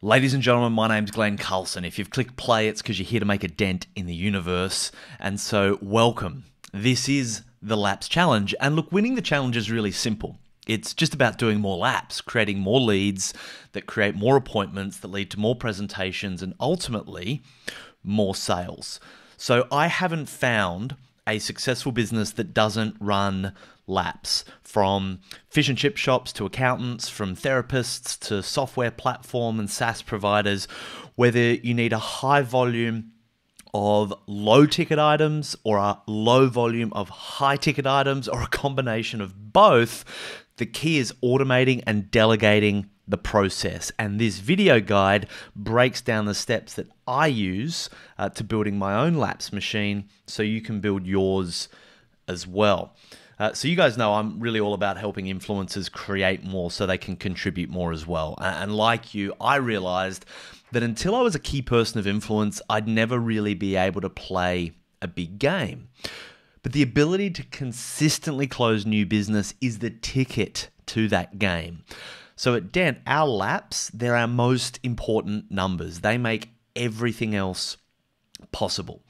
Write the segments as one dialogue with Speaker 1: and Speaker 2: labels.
Speaker 1: Ladies and gentlemen, my name's Glen Carlson. If you've clicked play, it's because you're here to make a dent in the universe. And so, welcome. This is the LAPS Challenge. And look, winning the challenge is really simple. It's just about doing more laps, creating more leads that create more appointments, that lead to more presentations, and ultimately, more sales. So I haven't found a successful business that doesn't run LAPS, from fish and chip shops to accountants, from therapists to software platform and SaaS providers. Whether you need a high volume of low ticket items or a low volume of high ticket items or a combination of both, the key is automating and delegating the process. And this video guide breaks down the steps that I use to building my own LAPS machine so you can build yours as well. So you guys know I'm really all about helping influencers create more so they can contribute more as well. And like you, I realized that until I was a key person of influence, I'd never really be able to play a big game. But the ability to consistently close new business is the ticket to that game. So at DENT, our LAPS, they're our most important numbers. They make everything else possible.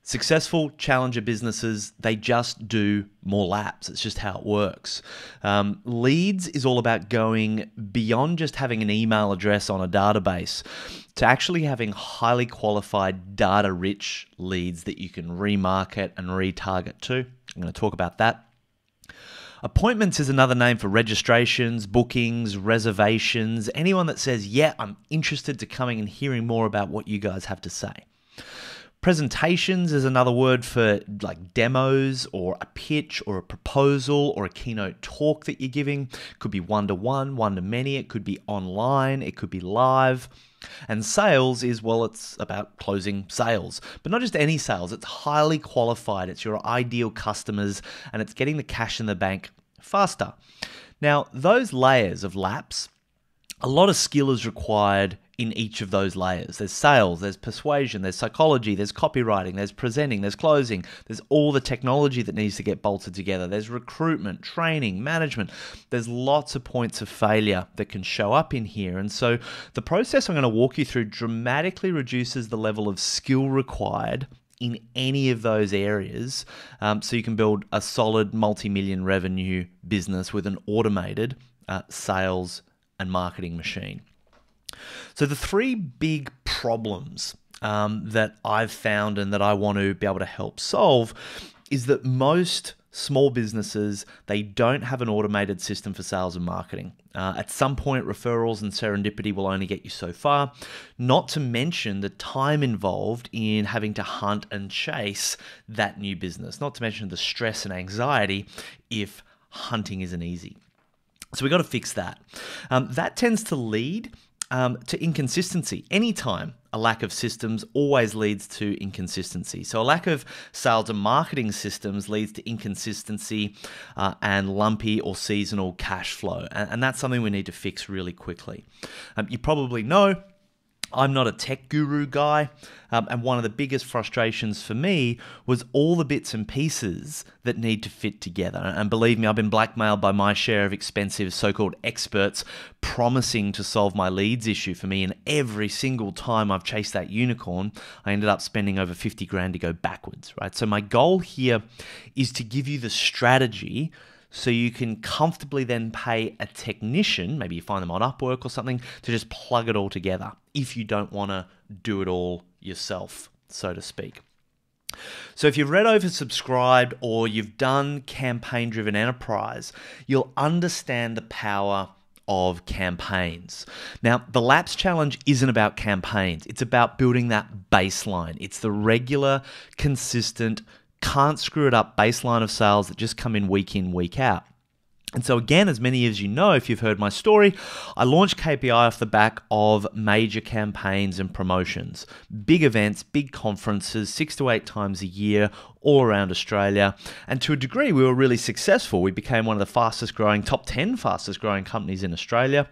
Speaker 1: Successful challenger businesses, they just do more laps. It's just how it works. Leads is all about going beyond just having an email address on a database to actually having highly qualified, data-rich leads that you can remarket and retarget to. I'm going to talk about that. Appointments is another name for registrations, bookings, reservations, anyone that says, yeah, I'm interested to coming and hearing more about what you guys have to say. Presentations is another word for like demos or a pitch or a proposal or a keynote talk that you're giving. It could be one-to-one, one-to-many. It could be online. It could be live. And sales is, well, it's about closing sales. But not just any sales. It's highly qualified. It's your ideal customers, and it's getting the cash in the bank faster. Now, those layers of LAPS, a lot of skill is required in each of those layers. There's sales, there's persuasion, there's psychology, there's copywriting, there's presenting, there's closing, there's all the technology that needs to get bolted together. There's recruitment, training, management. There's lots of points of failure that can show up in here. And so the process I'm going to walk you through dramatically reduces the level of skill required in any of those areas, so you can build a solid multi-million revenue business with an automated sales and marketing machine. So the three big problems that I've found and that I want to be able to help solve is that most small businesses, they don't have an automated system for sales and marketing. At some point, referrals and serendipity will only get you so far, not to mention the time involved in having to hunt and chase that new business, not to mention the stress and anxiety if hunting isn't easy. So we've got to fix that. That tends to lead to inconsistency. Anytime a lack of systems always leads to inconsistency. So a lack of sales and marketing systems leads to inconsistency and lumpy or seasonal cash flow. And that's something we need to fix really quickly. You probably know I'm not a tech guru guy, and one of the biggest frustrations for me was all the bits and pieces that need to fit together. And believe me, I've been blackmailed by my share of expensive so-called experts promising to solve my leads issue for me, and every single time I've chased that unicorn, I ended up spending over 50 grand to go backwards, right? So my goal here is to give you the strategy so you can comfortably then pay a technician, maybe you find them on Upwork or something, to just plug it all together if you don't want to do it all yourself, so to speak. So if you've read oversubscribed or you've done campaign-driven enterprise, you'll understand the power of campaigns. Now, the LAPS Challenge isn't about campaigns. It's about building that baseline. It's the regular, consistent, can't screw it up baseline of sales that just come in, week out. And so again, as many of you know, if you've heard my story, I launched KPI off the back of major campaigns and promotions, big events, big conferences, 6 to 8 times a year, all around Australia. And to a degree, we were really successful. We became one of the fastest growing, top 10 fastest growing companies in Australia.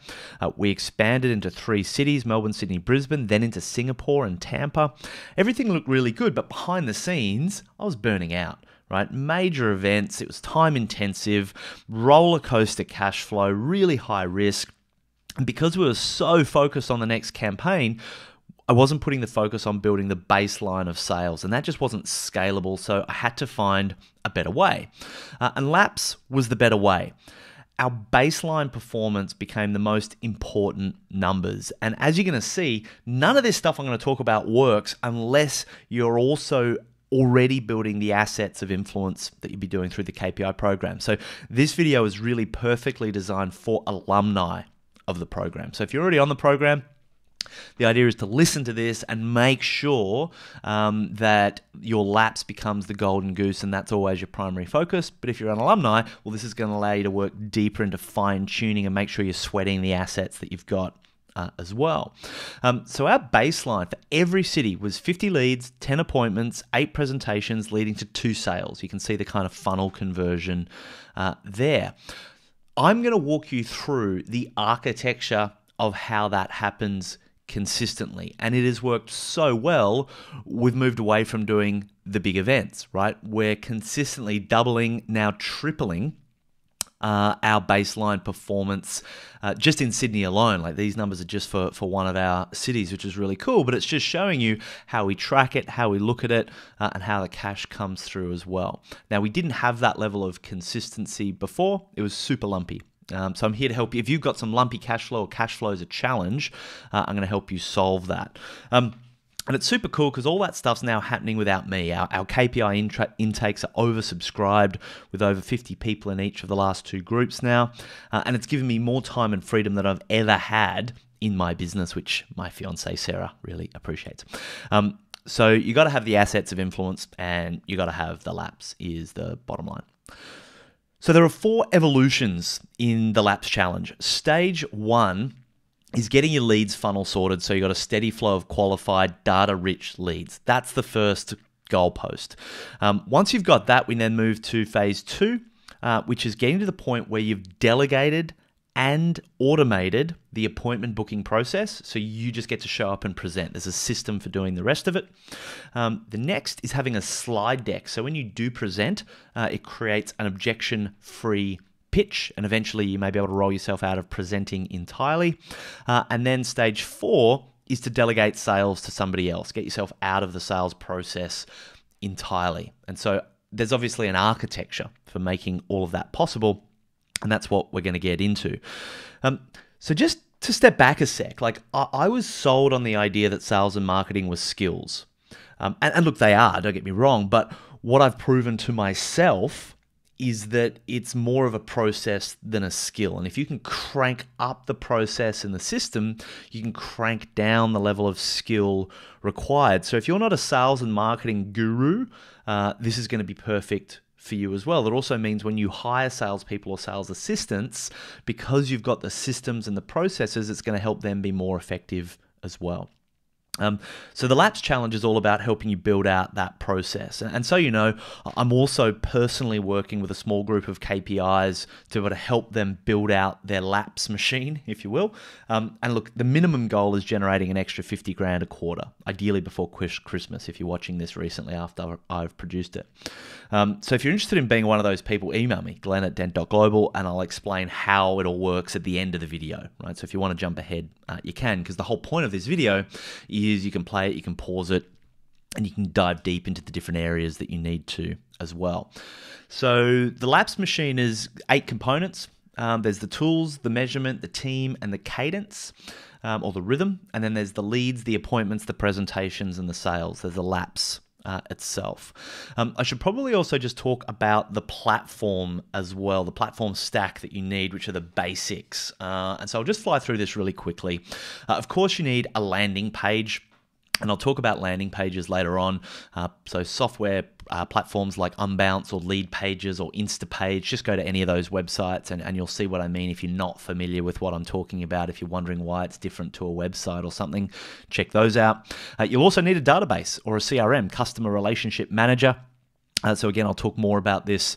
Speaker 1: We expanded into 3 cities, Melbourne, Sydney, Brisbane, then into Singapore and Tampa. Everything looked really good, but behind the scenes, I was burning out. Right? Major events, it was time intensive, roller coaster cash flow, really high risk. And because we were so focused on the next campaign, I wasn't putting the focus on building the baseline of sales, and that just wasn't scalable, so I had to find a better way. And LAPS was the better way. Our baseline performance became the most important numbers. And as you're going to see, none of this stuff I'm going to talk about works unless you're also already building the assets of influence that you'd be doing through the KPI program. So this video is really perfectly designed for alumni of the program. So if you're already on the program, the idea is to listen to this and make sure that your LAPS becomes the golden goose, and that's always your primary focus. But if you're an alumni, well, this is going to allow you to work deeper into fine-tuning and make sure you're sweating the assets that you've got as well. So our baseline for every city was 50 leads, 10 appointments, 8 presentations leading to 2 sales. You can see the kind of funnel conversion there. I'm going to walk you through the architecture of how that happens consistently. And it has worked so well, we've moved away from doing the big events, right? We're consistently doubling, now tripling our baseline performance just in Sydney alone. Like, these numbers are just for one of our cities, which is really cool, but it's just showing you how we track it, how we look at it, and how the cash comes through as well. Now, we didn't have that level of consistency before. It was super lumpy. So I'm here to help you. If you've got some lumpy cash flow or cash flow is a challenge, I'm going to help you solve that. And it's super cool because all that stuff's now happening without me. Our KPI intakes are oversubscribed with over 50 people in each of the last 2 groups now. And it's given me more time and freedom than I've ever had in my business, which my fiance Sarah really appreciates. So you got to have the assets of influence, and you got to have the LAPS is the bottom line. So there are 4 evolutions in the LAPS challenge. Stage 1 is getting your leads funnel sorted, so you've got a steady flow of qualified, data-rich leads. That's the first goalpost. Once you've got that, we then move to phase 2, which is getting to the point where you've delegated and automated the appointment booking process, so you just get to show up and present. There's a system for doing the rest of it. The next is having a slide deck. So when you do present, it creates an objection-free pitch, and eventually you may be able to roll yourself out of presenting entirely. And then stage 4 is to delegate sales to somebody else. Get yourself out of the sales process entirely. And so there's obviously an architecture for making all of that possible, and that's what we're going to get into. So just to step back a sec, like I was sold on the idea that sales and marketing was skills. And look, they are, don't get me wrong, but what I've proven to myself is that it's more of a process than a skill. And if you can crank up the process in the system, you can crank down the level of skill required. So if you're not a sales and marketing guru, this is going to be perfect for you as well. It also means when you hire salespeople or sales assistants, because you've got the systems and the processes, it's going to help them be more effective as well. So the LAPS challenge is all about helping you build out that process. And so, you know, I'm also personally working with a small group of KPIs to be able to help them build out their LAPS machine, if you will. And look, the minimum goal is generating an extra 50 grand a quarter, ideally before Christmas, if you're watching this recently after I've produced it. So if you're interested in being one of those people, email me, glen@dent.global, and I'll explain how it all works at the end of the video, right? So if you want to jump ahead, you can, because the whole point of this video is you can play it, you can pause it, and you can dive deep into the different areas that you need to as well. So the LAPS machine is 8 components. There's the tools, the measurement, the team, and the cadence, or the rhythm. And then there's the leads, the appointments, the presentations, and the sales. There's the LAPS itself. I should probably also just talk about the platform as well, the platform stack that you need, which are the basics. And so I'll just fly through this really quickly. Of course, you need a landing page, and I'll talk about landing pages later on. So software platforms like Unbounce or Lead Pages or Instapage, just go to any of those websites and you'll see what I mean if you're not familiar with what I'm talking about. If you're wondering why it's different to a website or something, check those out. You'll also need a database or a CRM, Customer Relationship Manager. So again, I'll talk more about this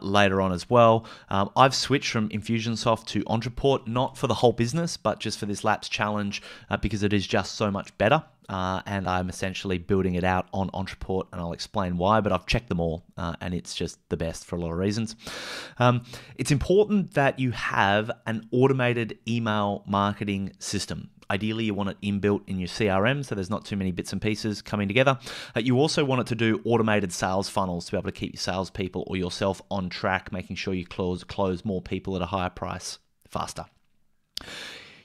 Speaker 1: later on as well. I've switched from Infusionsoft to Ontraport, not for the whole business, but just for this LAPS challenge because it is just so much better. And I'm essentially building it out on Ontraport, and I'll explain why, but I've checked them all, and it's just the best for a lot of reasons. It's important that you have an automated email marketing system. Ideally, you want it inbuilt in your CRM, so there's not too many bits and pieces coming together. You also want it to do automated sales funnels to be able to keep your salespeople or yourself on track, making sure you close more people at a higher price faster.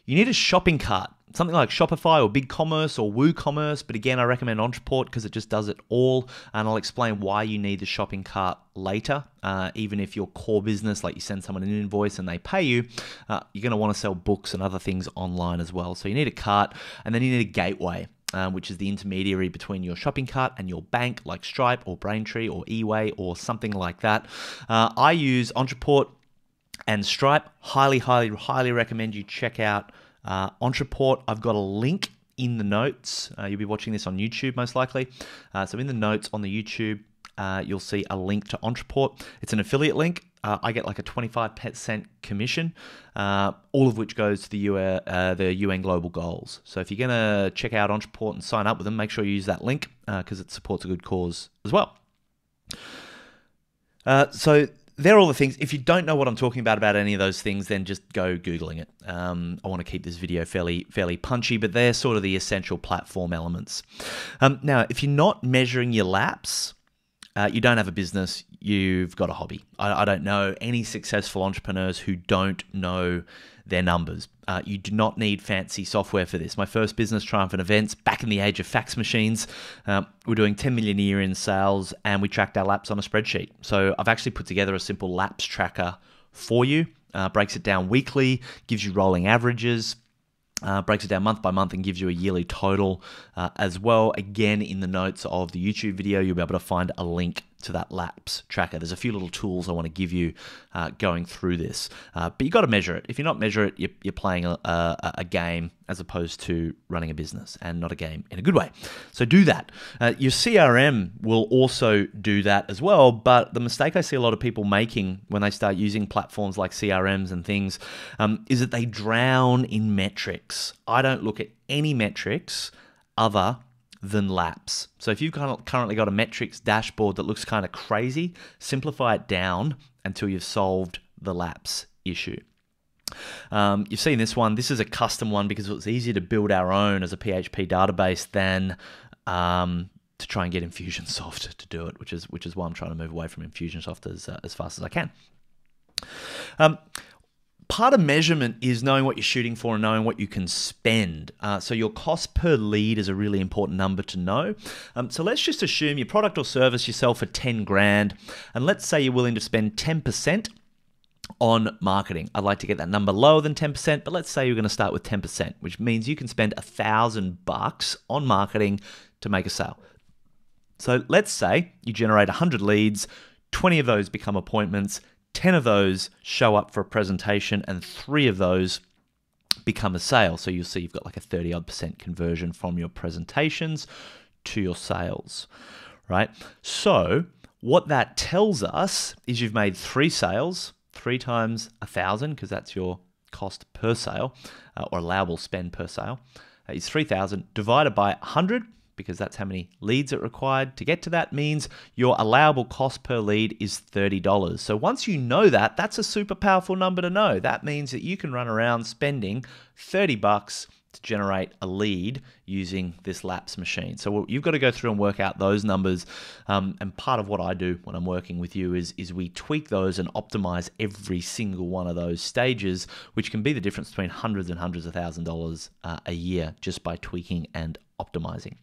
Speaker 1: You need a shopping cart, something like Shopify or BigCommerce or WooCommerce, but again, I recommend Ontraport because it just does it all, and I'll explain why you need the shopping cart later. Even if your core business, like you send someone an invoice and they pay you, you're going to want to sell books and other things online as well. So you need a cart, and then you need a gateway, which is the intermediary between your shopping cart and your bank, like Stripe or Braintree or eWay or something like that. I use Ontraport and Stripe. Highly recommend you check out Ontraport. I've got a link in the notes. You'll be watching this on YouTube most likely. So in the notes on the YouTube, you'll see a link to Ontraport. It's an affiliate link. I get like a 25% commission, all of which goes to the UN Global Goals. So if you're going to check out Ontraport and sign up with them, make sure you use that link because it supports a good cause as well. So they're all the things. If you don't know what I'm talking about any of those things, then just go Googling it. I want to keep this video fairly punchy, but they're sort of the essential platform elements. Now, if you're not measuring your LAPS, you don't have a business, you've got a hobby. I don't know any successful entrepreneurs who don't know their numbers. You do not need fancy software for this. My first business, Triumphant Events, back in the age of fax machines, we're doing 10 million a year in sales, and we tracked our LAPS on a spreadsheet. So I've actually put together a simple LAPS tracker for you, breaks it down weekly, gives you rolling averages, breaks it down month by month and gives you a yearly total as well. Again, in the notes of the YouTube video, you'll be able to find a link to that LAPS tracker. There's a few little tools I want to give you going through this, but you've got to measure it. If you're not measure it, you're playing a game as opposed to running a business, and not a game in a good way. So do that. Your CRM will also do that as well, but the mistake I see a lot of people making when they start using platforms like CRMs and things is that they drown in metrics. I don't look at any metrics other than LAPS. So if you've currently got a metrics dashboard that looks kind of crazy, simplify it down until you've solved the LAPS issue. You've seen this one. This is a custom one because it was easier to build our own as a PHP database than to try and get Infusionsoft to do it, which is why I'm trying to move away from Infusionsoft as fast as I can. Part of measurement is knowing what you're shooting for and knowing what you can spend. So your cost per lead is a really important number to know. So let's just assume your product or service you sell for 10 grand, and let's say you're willing to spend 10% on marketing. I'd like to get that number lower than 10%, but let's say you're going to start with 10%, which means you can spend $1,000 on marketing to make a sale. So let's say you generate 100 leads, 20 of those become appointments, 10 of those show up for a presentation, and 3 of those become a sale. So you'll see you've got like a 30-odd% conversion from your presentations to your sales, right? So what that tells us is you've made 3 sales, 3 times 1,000, because that's your cost per sale, or allowable spend per sale, is 3,000 divided by 100, because that's how many leads it required to get to that, means your allowable cost per lead is $30. So once you know that, that's a super powerful number to know. That means that you can run around spending $30 to generate a lead using this LAPS machine. So you've got to go through and work out those numbers. And part of what I do when I'm working with you is we tweak those and optimize every single one of those stages, which can be the difference between hundreds and hundreds of $1,000s a year just by tweaking and optimizing.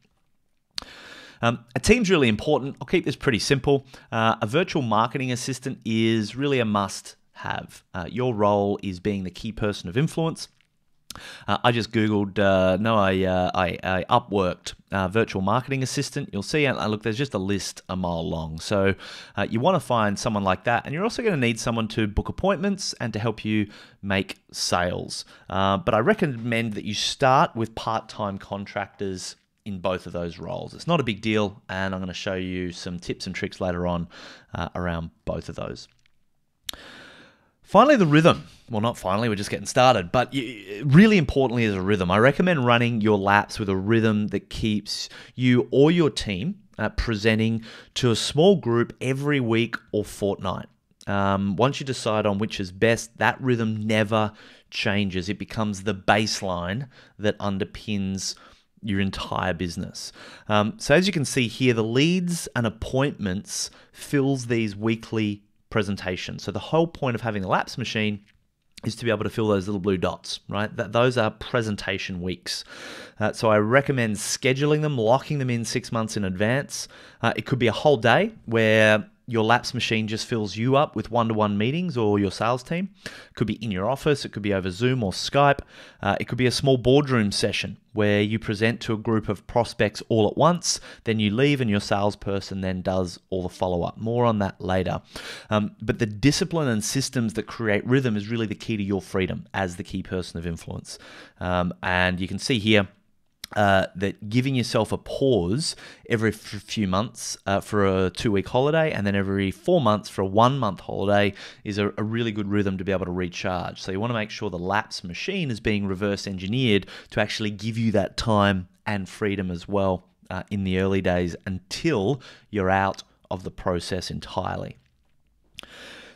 Speaker 1: A team's really important. I'll keep this pretty simple. A virtual marketing assistant is really a must-have. Your role is being the key person of influence. I just Googled, I upworked virtual marketing assistant. You'll see, look, there's just a list a mile long. So you want to find someone like that. And you're also going to need someone to book appointments and to help you make sales. But I recommend that you start with part-time contractors in both of those roles. It's not a big deal, and I'm going to show you some tips and tricks later on around both of those. Finally, the rhythm. Well, not finally, we're just getting started, but really importantly is a rhythm. I recommend running your laps with a rhythm that keeps you or your team presenting to a small group every week or fortnight. Once you decide on which is best, that rhythm never changes. It becomes the baseline that underpins your entire business. So as you can see here, the leads and appointments fills these weekly presentations. So the whole point of having a LAPS machine is to be able to fill those little blue dots, right? Those are presentation weeks. So I recommend scheduling them, locking them in 6 months in advance. It could be a whole day where your LAPS machine just fills you up with one-to-one meetings or your sales team. It could be in your office. It could be over Zoom or Skype. It could be a small boardroom session where you present to a group of prospects all at once. Then you leave and your salesperson then does all the follow-up. More on that later. But the discipline and systems that create rhythm is really the key to your freedom as the key person of influence. And you can see here, that giving yourself a pause every few months for a 2-week holiday and then every 4 months for a 1-month holiday is a really good rhythm to be able to recharge. So you want to make sure the LAPS machine is being reverse engineered to actually give you that time and freedom as well in the early days until you're out of the process entirely.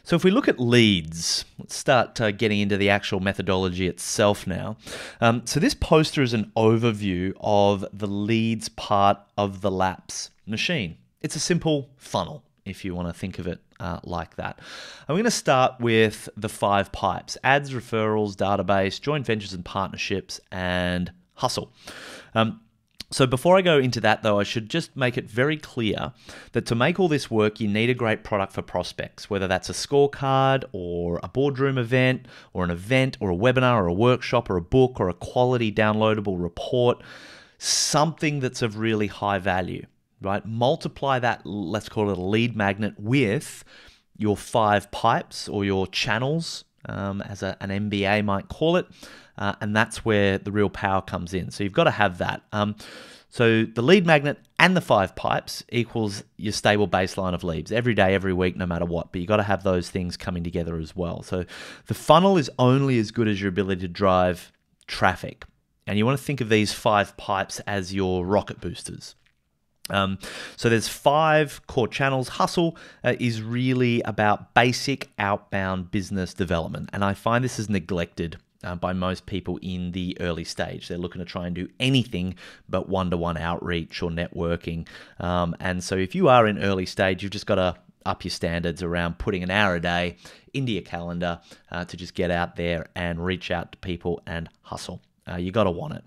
Speaker 1: So if we look at leads, let's start getting into the actual methodology itself now. So this poster is an overview of the leads part of the LAPS machine. It's a simple funnel, if you want to think of it like that. I'm going to start with the 5 pipes: ads, referrals, database, joint ventures and partnerships, and hustle. So before I go into that, though, I should just make it very clear that to make all this work, you need a great product for prospects, whether that's a scorecard or a boardroom event or an event or a webinar or a workshop or a book or a quality downloadable report, something that's of really high value, right? Multiply that, let's call it a lead magnet, with your 5 pipes or your channels, as an MBA might call it. And that's where the real power comes in. So you've got to have that. So the lead magnet and the 5 pipes equals your stable baseline of leads every day, every week, no matter what. But you've got to have those things coming together as well. So the funnel is only as good as your ability to drive traffic. And you want to think of these 5 pipes as your rocket boosters. So there's 5 core channels. Hustle is really about basic outbound business development. And I find this is neglected by most people in the early stage. They're looking to try and do anything but one-to-one outreach or networking. And so if you are in early stage, you've just got to up your standards around putting an hour a day into your calendar to just get out there and reach out to people and hustle. You got to want it.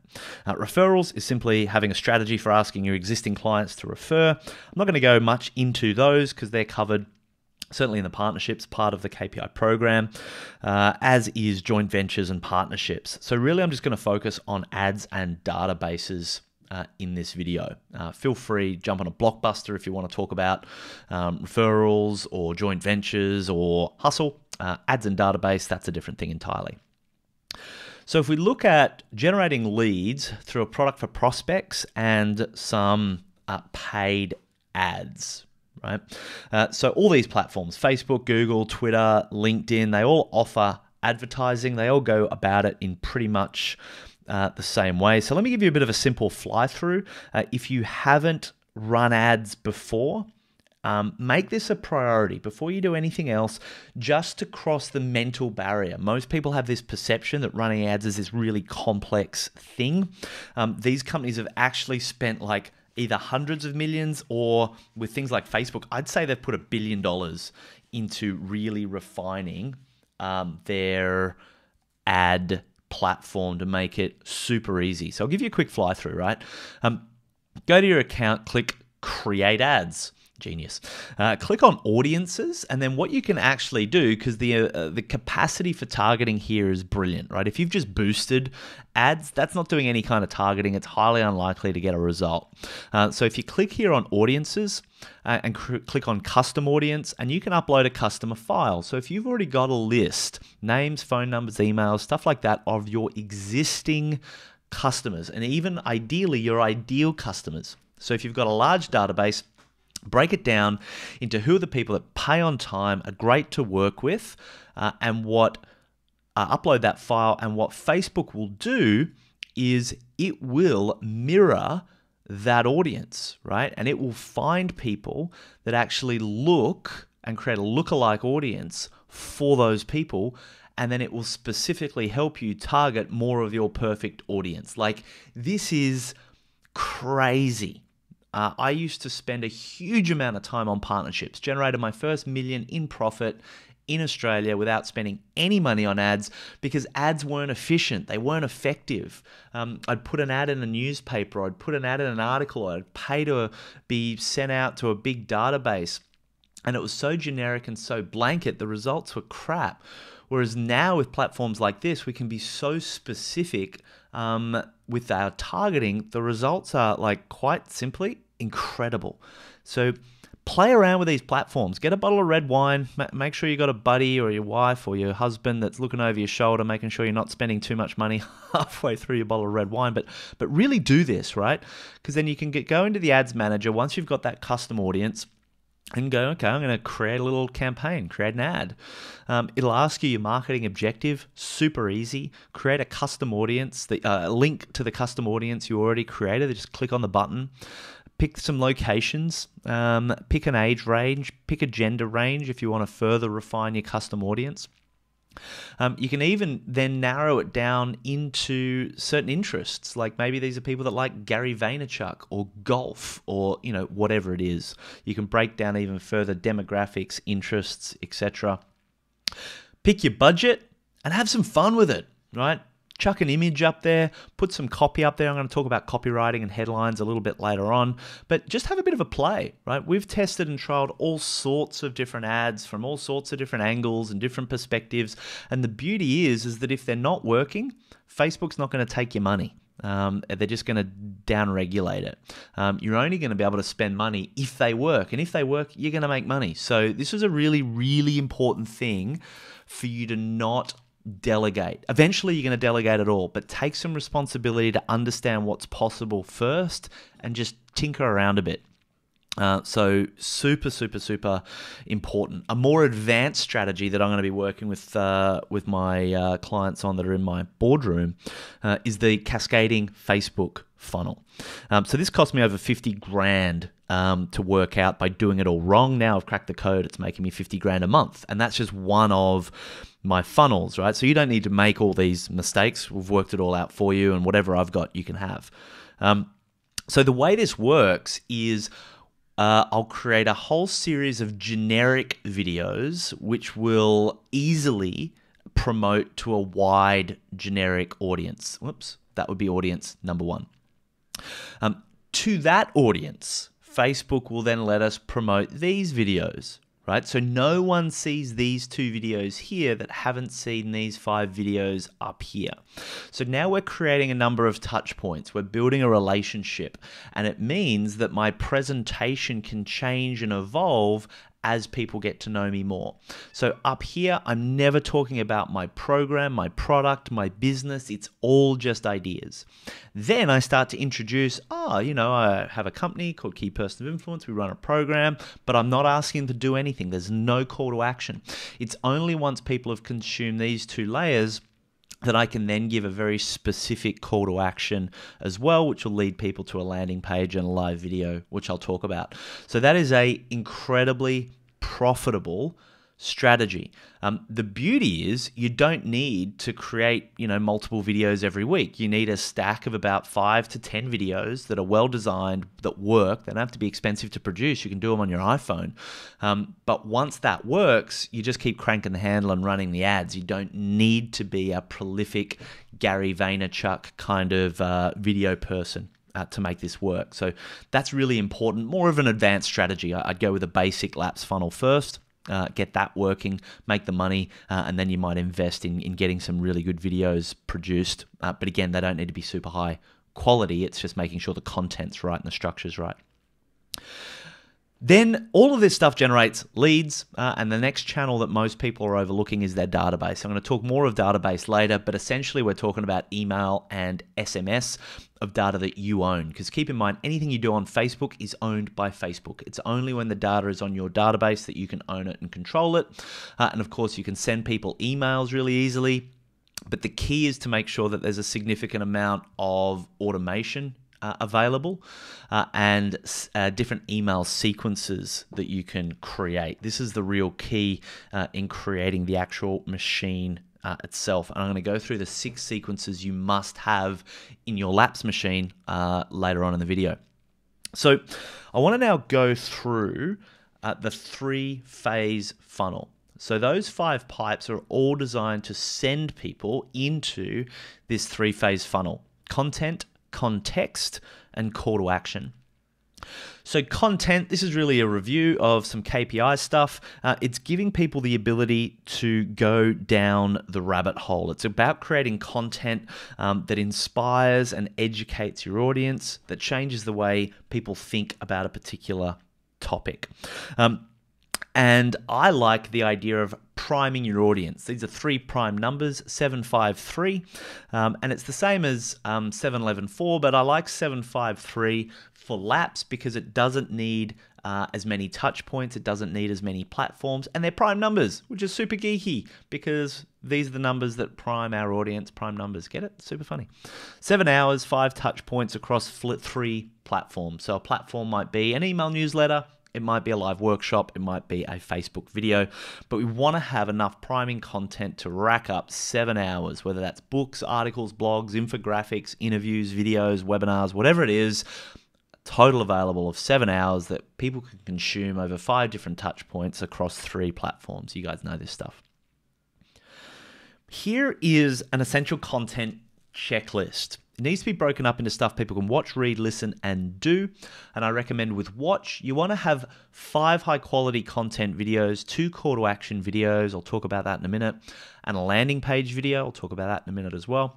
Speaker 1: Referrals is simply having a strategy for asking your existing clients to refer. I'm not going to go much into those because they're covered certainly in the partnerships part of the KPI program, as is joint ventures and partnerships. So really I'm just going to focus on ads and databases in this video. Feel free, jump on a blockbuster if you want to talk about referrals or joint ventures or hustle. Ads and database, that's a different thing entirely. So if we look at generating leads through a product for prospects and some paid ads, right? So all these platforms, Facebook, Google, Twitter, LinkedIn, they all offer advertising. They all go about it in pretty much the same way. So let me give you a bit of a simple fly through. If you haven't run ads before, make this a priority before you do anything else, just to cross the mental barrier. Most people have this perception that running ads is this really complex thing. These companies have actually spent like either hundreds of millions or with things like Facebook, I'd say they've put $1 billion into really refining their ad platform to make it super easy. So I'll give you a quick fly through, right? Go to your account, click Create Ads. Genius. Click on Audiences, and then what you can actually do, because the capacity for targeting here is brilliant, right? If you've just boosted ads, that's not doing any kind of targeting. It's highly unlikely to get a result. So if you click here on Audiences and click on Custom Audience, and you can upload a customer file. So if you've already got a list, names, phone numbers, emails, stuff like that, of your existing customers, and even ideally your ideal customers. So if you've got a large database, break it down into who are the people that pay on time, are great to work with, and upload that file. And what Facebook will do is it will mirror that audience, right? And it will find people that actually look and create a lookalike audience for those people. And then it will specifically help you target more of your perfect audience. Like, this is crazy. I used to spend a huge amount of time on partnerships, generated my first $1 million in profit in Australia without spending any money on ads because ads weren't efficient. They weren't effective. I'd put an ad in a newspaper. I'd put an ad in an article. I'd pay to be sent out to a big database. And it was so generic and so blanket, the results were crap. Whereas now with platforms like this, we can be so specific with our targeting. The results are, like, quite simply incredible. So play around with these platforms. Get a bottle of red wine. Make sure you got a buddy or your wife or your husband that's looking over your shoulder, making sure you're not spending too much money halfway through your bottle of red wine. But really do this, right? Because then you can go into the ads manager once you've got that custom audience and go, okay, I'm going to create a little campaign, create an ad. It'll ask you your marketing objective, super easy. Create a custom audience, link to the custom audience you already created. Just click on the button. Pick some locations, pick an age range, pick a gender range if you want to further refine your custom audience. You can even then narrow it down into certain interests, like maybe these are people that like Gary Vaynerchuk or golf or, whatever it is. You can break down even further demographics, interests, etc. Pick your budget and have some fun with it, right? Chuck an image up there, put some copy up there. I'm going to talk about copywriting and headlines a little bit later on, but just have a bit of a play, right? We've tested and trialed all sorts of different ads from all sorts of different angles and different perspectives. And the beauty is that if they're not working, Facebook's not going to take your money. They're just going to down-regulate it. You're only going to be able to spend money if they work. And if they work, you're going to make money. So this is a really, really important thing for you to not delegate. Eventually, you're going to delegate it all, but take some responsibility to understand what's possible first and just tinker around a bit. So super, super, super important. A more advanced strategy that I'm going to be working with my clients on that are in my boardroom is the cascading Facebook funnel. So this cost me over 50 grand to work out by doing it all wrong. Now I've cracked the code. It's making me 50 grand a month. And that's just one of my funnels, right? So you don't need to make all these mistakes. We've worked it all out for you, and whatever I've got, you can have. So the way this works is I'll create a whole series of generic videos which will easily promote to a wide generic audience. Whoops, that would be audience number one. To that audience, Facebook will then let us promote these videos, right? So no one sees these 2 videos here that haven't seen these 5 videos up here. So now we're creating a number of touch points. We're building a relationship, and it means that my presentation can change and evolve as people get to know me more. So up here, I'm never talking about my program, my product, my business. It's all just ideas. Then I start to introduce, I have a company called Key Person of Influence. We run a program, but I'm not asking them to do anything. There's no call to action. It's only once people have consumed these 2 layers that I can then give a very specific call to action as well, which will lead people to a landing page and a live video, which I'll talk about. So that is a incredibly profitable strategy. The beauty is you don't need to create, multiple videos every week. You need a stack of about 5 to 10 videos that are well designed, that work. They don't have to be expensive to produce. You can do them on your iPhone. But once that works, you just keep cranking the handle and running the ads. You don't need to be a prolific Gary Vaynerchuk kind of video person to make this work. So that's really important. More of an advanced strategy. I'd go with a basic LAPS funnel first. Get that working, make the money, and then you might invest in getting some really good videos produced. But again, they don't need to be super high quality. It's just making sure the content's right and the structure's right. Then all of this stuff generates leads, and the next channel that most people are overlooking is their database. I'm going to talk more of database later, but essentially we're talking about email and SMS of data that you own. Because keep in mind, anything you do on Facebook is owned by Facebook. It's only when the data is on your database that you can own it and control it. And of course, you can send people emails really easily. But the key is to make sure that there's a significant amount of automation available and different email sequences that you can create. This is the real key in creating the actual machine itself. And I'm going to go through the 6 sequences you must have in your LAPS machine later on in the video. So I want to now go through the 3-phase funnel. So those 5 pipes are all designed to send people into this 3-phase funnel: content, context, and call to action. So content, this is really a review of some KPI stuff. It's giving people the ability to go down the rabbit hole. It's about creating content that inspires and educates your audience, that changes the way people think about a particular topic. And I like the idea of priming your audience. These are 3 prime numbers, 753, and it's the same as 7114, but I like 753 for LAPS because it doesn't need as many touch points, it doesn't need as many platforms, and they're prime numbers, which is super geeky because these are the numbers that prime our audience, prime numbers. Get it? Super funny. 7 hours, 5 touch points across 3 platforms. So a platform might be an email newsletter, it might be a live workshop, it might be a Facebook video, but we want to have enough priming content to rack up 7 hours, whether that's books, articles, blogs, infographics, interviews, videos, webinars, whatever it is, total available of 7 hours that people can consume over 5 different touch points across 3 platforms. You guys know this stuff. Here is an essential content checklist. It needs to be broken up into stuff people can watch, read, listen, and do. And I recommend with watch, you want to have 5 high-quality content videos, 2 call-to-action videos, I'll talk about that in a minute, and a landing page video, I'll talk about that in a minute as well.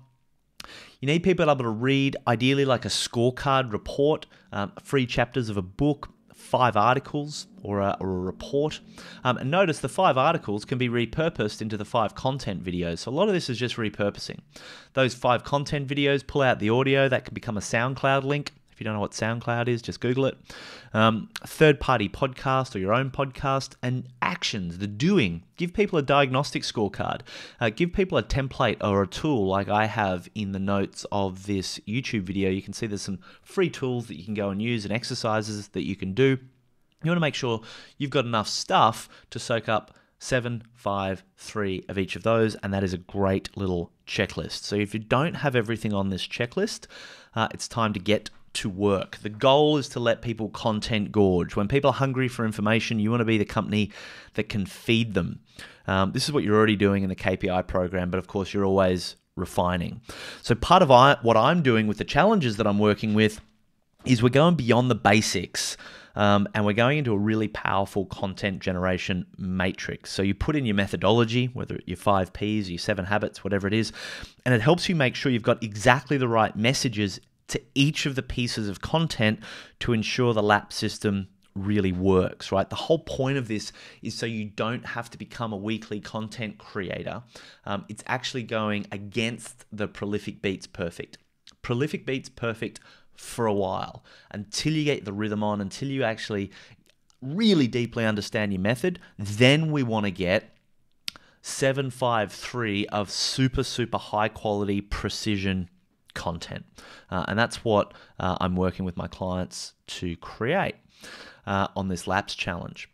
Speaker 1: You need people able to read, ideally like a scorecard report, free chapters of a book, 5 articles or a report. And notice the 5 articles can be repurposed into the 5 content videos. So a lot of this is just repurposing. Those 5 content videos, pull out the audio, that can become a SoundCloud link. If you don't know what SoundCloud is, just Google it. Third-party podcast or your own podcast. And actions, the doing. Give people a diagnostic scorecard. Give people a template or a tool like I have in the notes of this YouTube video. You can see there's some free tools that you can go and use and exercises that you can do. You want to make sure you've got enough stuff to soak up 7, 5, 3 of each of those, and that is a great little checklist. So if you don't have everything on this checklist, it's time to get to work. The goal is to let people content gorge. When people are hungry for information, you want to be the company that can feed them. This is what you're already doing in the KPI program, but of course you're always refining. So part of what I'm doing with the challenges that I'm working with is we're going beyond the basics. And we're going into a really powerful content generation matrix. So you put in your methodology, whether your 5 Ps, your 7 habits, whatever it is, and it helps you make sure you've got exactly the right messages to each of the pieces of content to ensure the LAPS system really works, right? The whole point of this is so you don't have to become a weekly content creator. It's actually going against the prolific beats perfect. Prolific beats perfect for a while until you get the rhythm on, until you actually really deeply understand your method. Then we want to get 753 of super high quality precision content. And that's what I'm working with my clients to create on this LAPS challenge.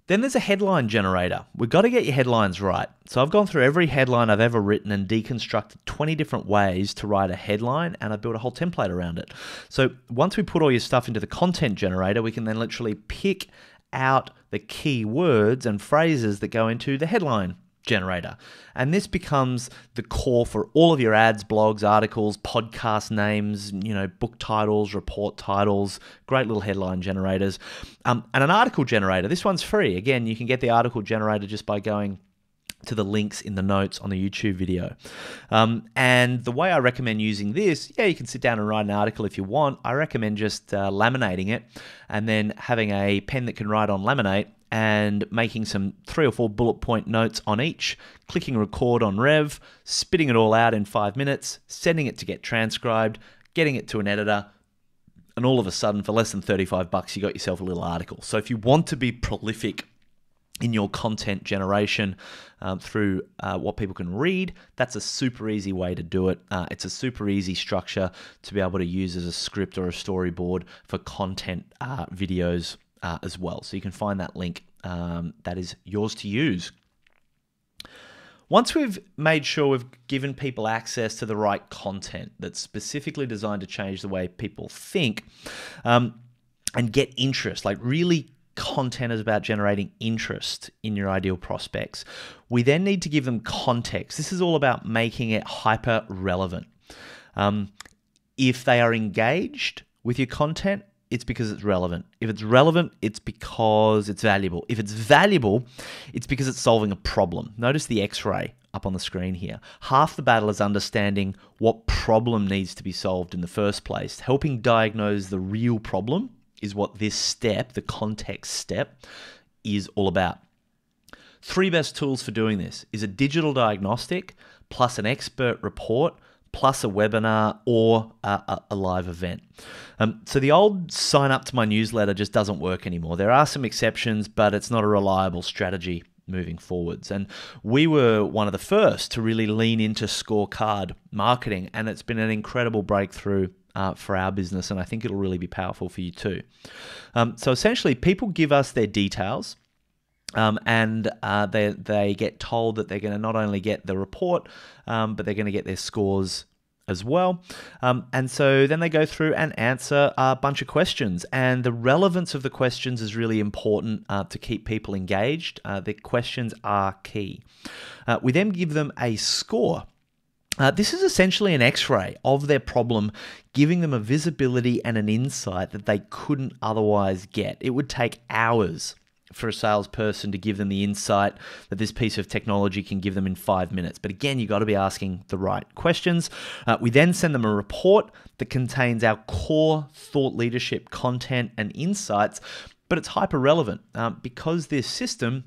Speaker 1: Then there's a headline generator. We've got to get your headlines right. So I've gone through every headline I've ever written and deconstructed 20 different ways to write a headline, and I built a whole template around it. So once we put all your stuff into the content generator, we can then literally pick out the key words and phrases that go into the headline generator. And this becomes the core for all of your ads, blogs, articles, podcast names, book titles, report titles, great little headline generators. And an article generator, this one's free. Again, you can get the article generator just by going to the links in the notes on the YouTube video. And the way I recommend using this, yeah, you can sit down and write an article if you want. I recommend just laminating it and then having a pen that can write on laminate and making some 3 or 4 bullet point notes on each, clicking record on Rev, spitting it all out in 5 minutes, sending it to get transcribed, getting it to an editor, and all of a sudden, for less than $35, you got yourself a little article. So if you want to be prolific in your content generation through what people can read, that's a super easy way to do it. It's a super easy structure to be able to use as a script or a storyboard for content videos as well. So you can find that link. That is yours to use. Once we've made sure we've given people access to the right content that's specifically designed to change the way people think and get interest, like really content is about generating interest in your ideal prospects. We then need to give them context. This is all about making it hyper relevant. If they are engaged with your content, it's because it's relevant. If it's relevant, it's because it's valuable. If it's valuable, it's because it's solving a problem. Notice the X-ray up on the screen here. Half the battle is understanding what problem needs to be solved in the first place. Helping diagnose the real problem is what this step, the context step, is all about. 3 best tools for doing this is a digital diagnostic plus an expert report plus a webinar or a live event. So the old sign up to my newsletter just doesn't work anymore. There are some exceptions, but it's not a reliable strategy moving forwards. And we were one of the first to really lean into scorecard marketing, and it's been an incredible breakthrough for our business, and I think it'll really be powerful for you too. So essentially, people give us their details, and they get told that they're going to not only get the report, but they're going to get their scores as well. And so then they go through and answer a bunch of questions, and the relevance of the questions is really important to keep people engaged. The questions are key. We then give them a score. This is essentially an X-ray of their problem, giving them a visibility and an insight that they couldn't otherwise get. It would take hours for a salesperson to give them the insight that this piece of technology can give them in 5 minutes. But again, you've got to be asking the right questions. We then send them a report that contains our core thought leadership content and insights, but it's hyper relevant because this system,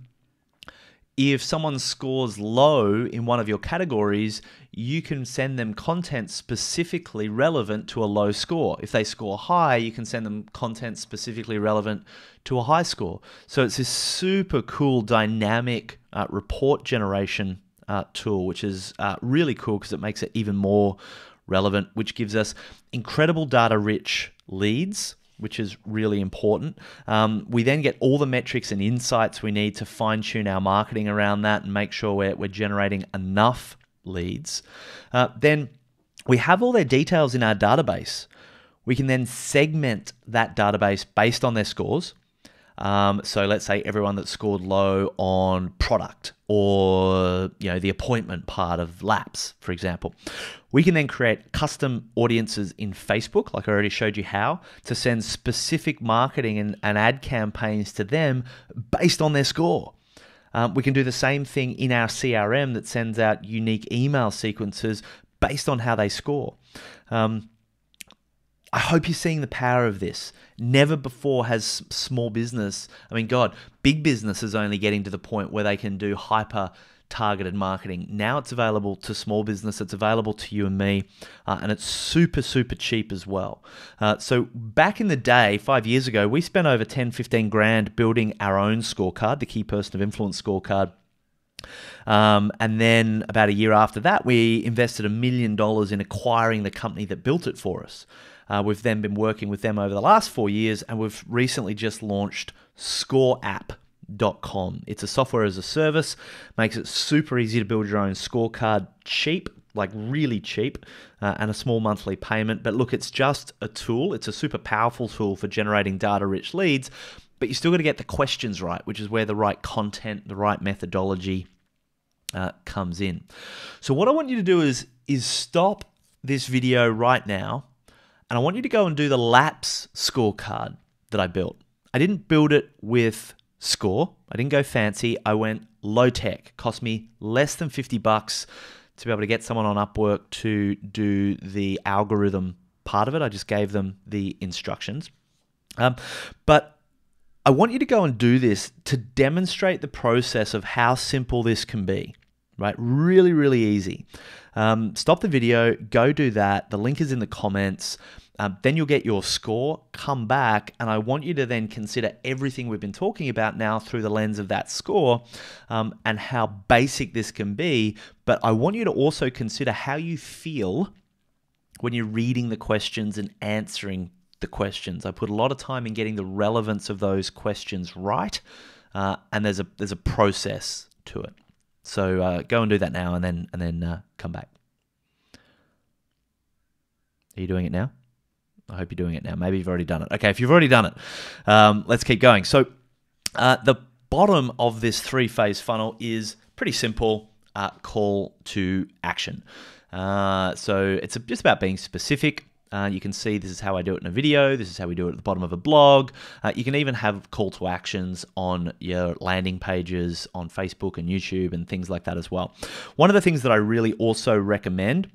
Speaker 1: if someone scores low in one of your categories, you can send them content specifically relevant to a low score. If they score high, you can send them content specifically relevant to a high score. So it's this super cool dynamic report generation tool, which is really cool because it makes it even more relevant, which gives us incredible data-rich leads, which is really important. We then get all the metrics and insights we need to fine-tune our marketing around that and make sure we're generating enough leads. Then we have all their details in our database. We can then segment that database based on their scores. So let's say everyone that scored low on product or the appointment part of LAPS, for example. We can then create custom audiences in Facebook, like I already showed you how, to send specific marketing and ad campaigns to them based on their score. We can do the same thing in our CRM that sends out unique email sequences based on how they score. I hope you're seeing the power of this. Never before has small business, big business is only getting to the point where they can do hyper targeted marketing. Now it's available to small business, it's available to you and me, and it's super, super cheap as well. So back in the day, 5 years ago, we spent over 10, 15 grand building our own scorecard, the Key Person of Influence scorecard. And then about a year after that, we invested $1 million in acquiring the company that built it for us. We've then been working with them over the last 4 years, and we've recently just launched ScoreApp.com. It's a software as a service, makes it super easy to build your own scorecard cheap, like really cheap, and a small monthly payment. But look, it's just a tool. It's a super powerful tool for generating data-rich leads, but you still got to get the questions right, which is where the right content, the right methodology comes in. So what I want you to do is stop this video right now, and I want you to go and do the LAPS scorecard that I built. I didn't build it with score. I didn't go fancy. I went low tech. Cost me less than $50 to be able to get someone on Upwork to do the algorithm part of it. I just gave them the instructions. But I want you to go and do this to demonstrate the process of how simple this can be, right? Really, really easy. Stop the video, go do that. The link is in the comments. Then you'll get your score, come back, and I want you to then consider everything we've been talking about now through the lens of that score, and how basic this can be. But I want you to also consider how you feel when you're reading the questions and answering the questions. I put a lot of time in getting the relevance of those questions right, and there's a process to it. So go and do that now, and then come back. Are you doing it now? I hope you're doing it now. Maybe you've already done it. Okay, if you've already done it, let's keep going. So the bottom of this three-phase funnel is pretty simple. Call to action. So it's just about being specific. You can see this is how I do it in a video. This is how we do it at the bottom of a blog. You can even have call to actions on your landing pages on Facebook and YouTube and things like that as well. One of the things that I really also recommend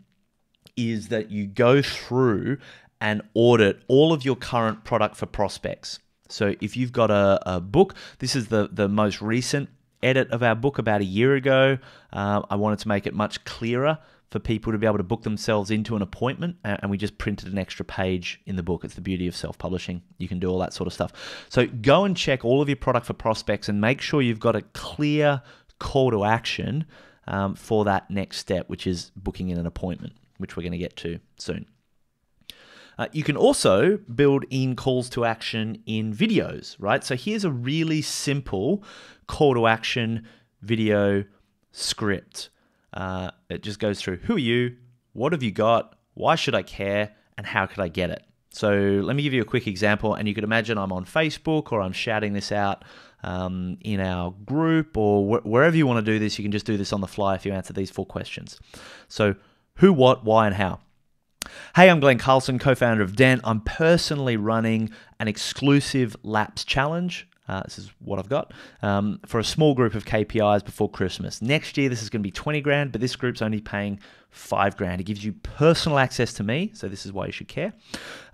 Speaker 1: is that you go through and audit all of your current product for prospects. So if you've got a book, this is the most recent edit of our book about a year ago. I wanted to make it much clearer for people to be able to book themselves into an appointment, and we just printed an extra page in the book. It's the beauty of self-publishing. You can do all that sort of stuff. So go and check all of your product for prospects and make sure you've got a clear call to action for that next step, which is booking in an appointment, which we're going to get to soon. You can also build in calls to action in videos, right? So here's a really simple call to action video script. It just goes through, who are you? What have you got? Why should I care? And how could I get it? So let me give you a quick example. And you could imagine I'm on Facebook, or I'm shouting this out in our group, or wherever you want to do this. You can just do this on the fly if you answer these 4 questions. So who, what, why, and how. Hey, I'm Glen Carlson, co-founder of DENT. I'm personally running an exclusive LAPS challenge. This is what I've got for a small group of KPIs before Christmas. Next year, this is going to be 20 grand, but this group's only paying 5 grand. It gives you personal access to me, so this is why you should care,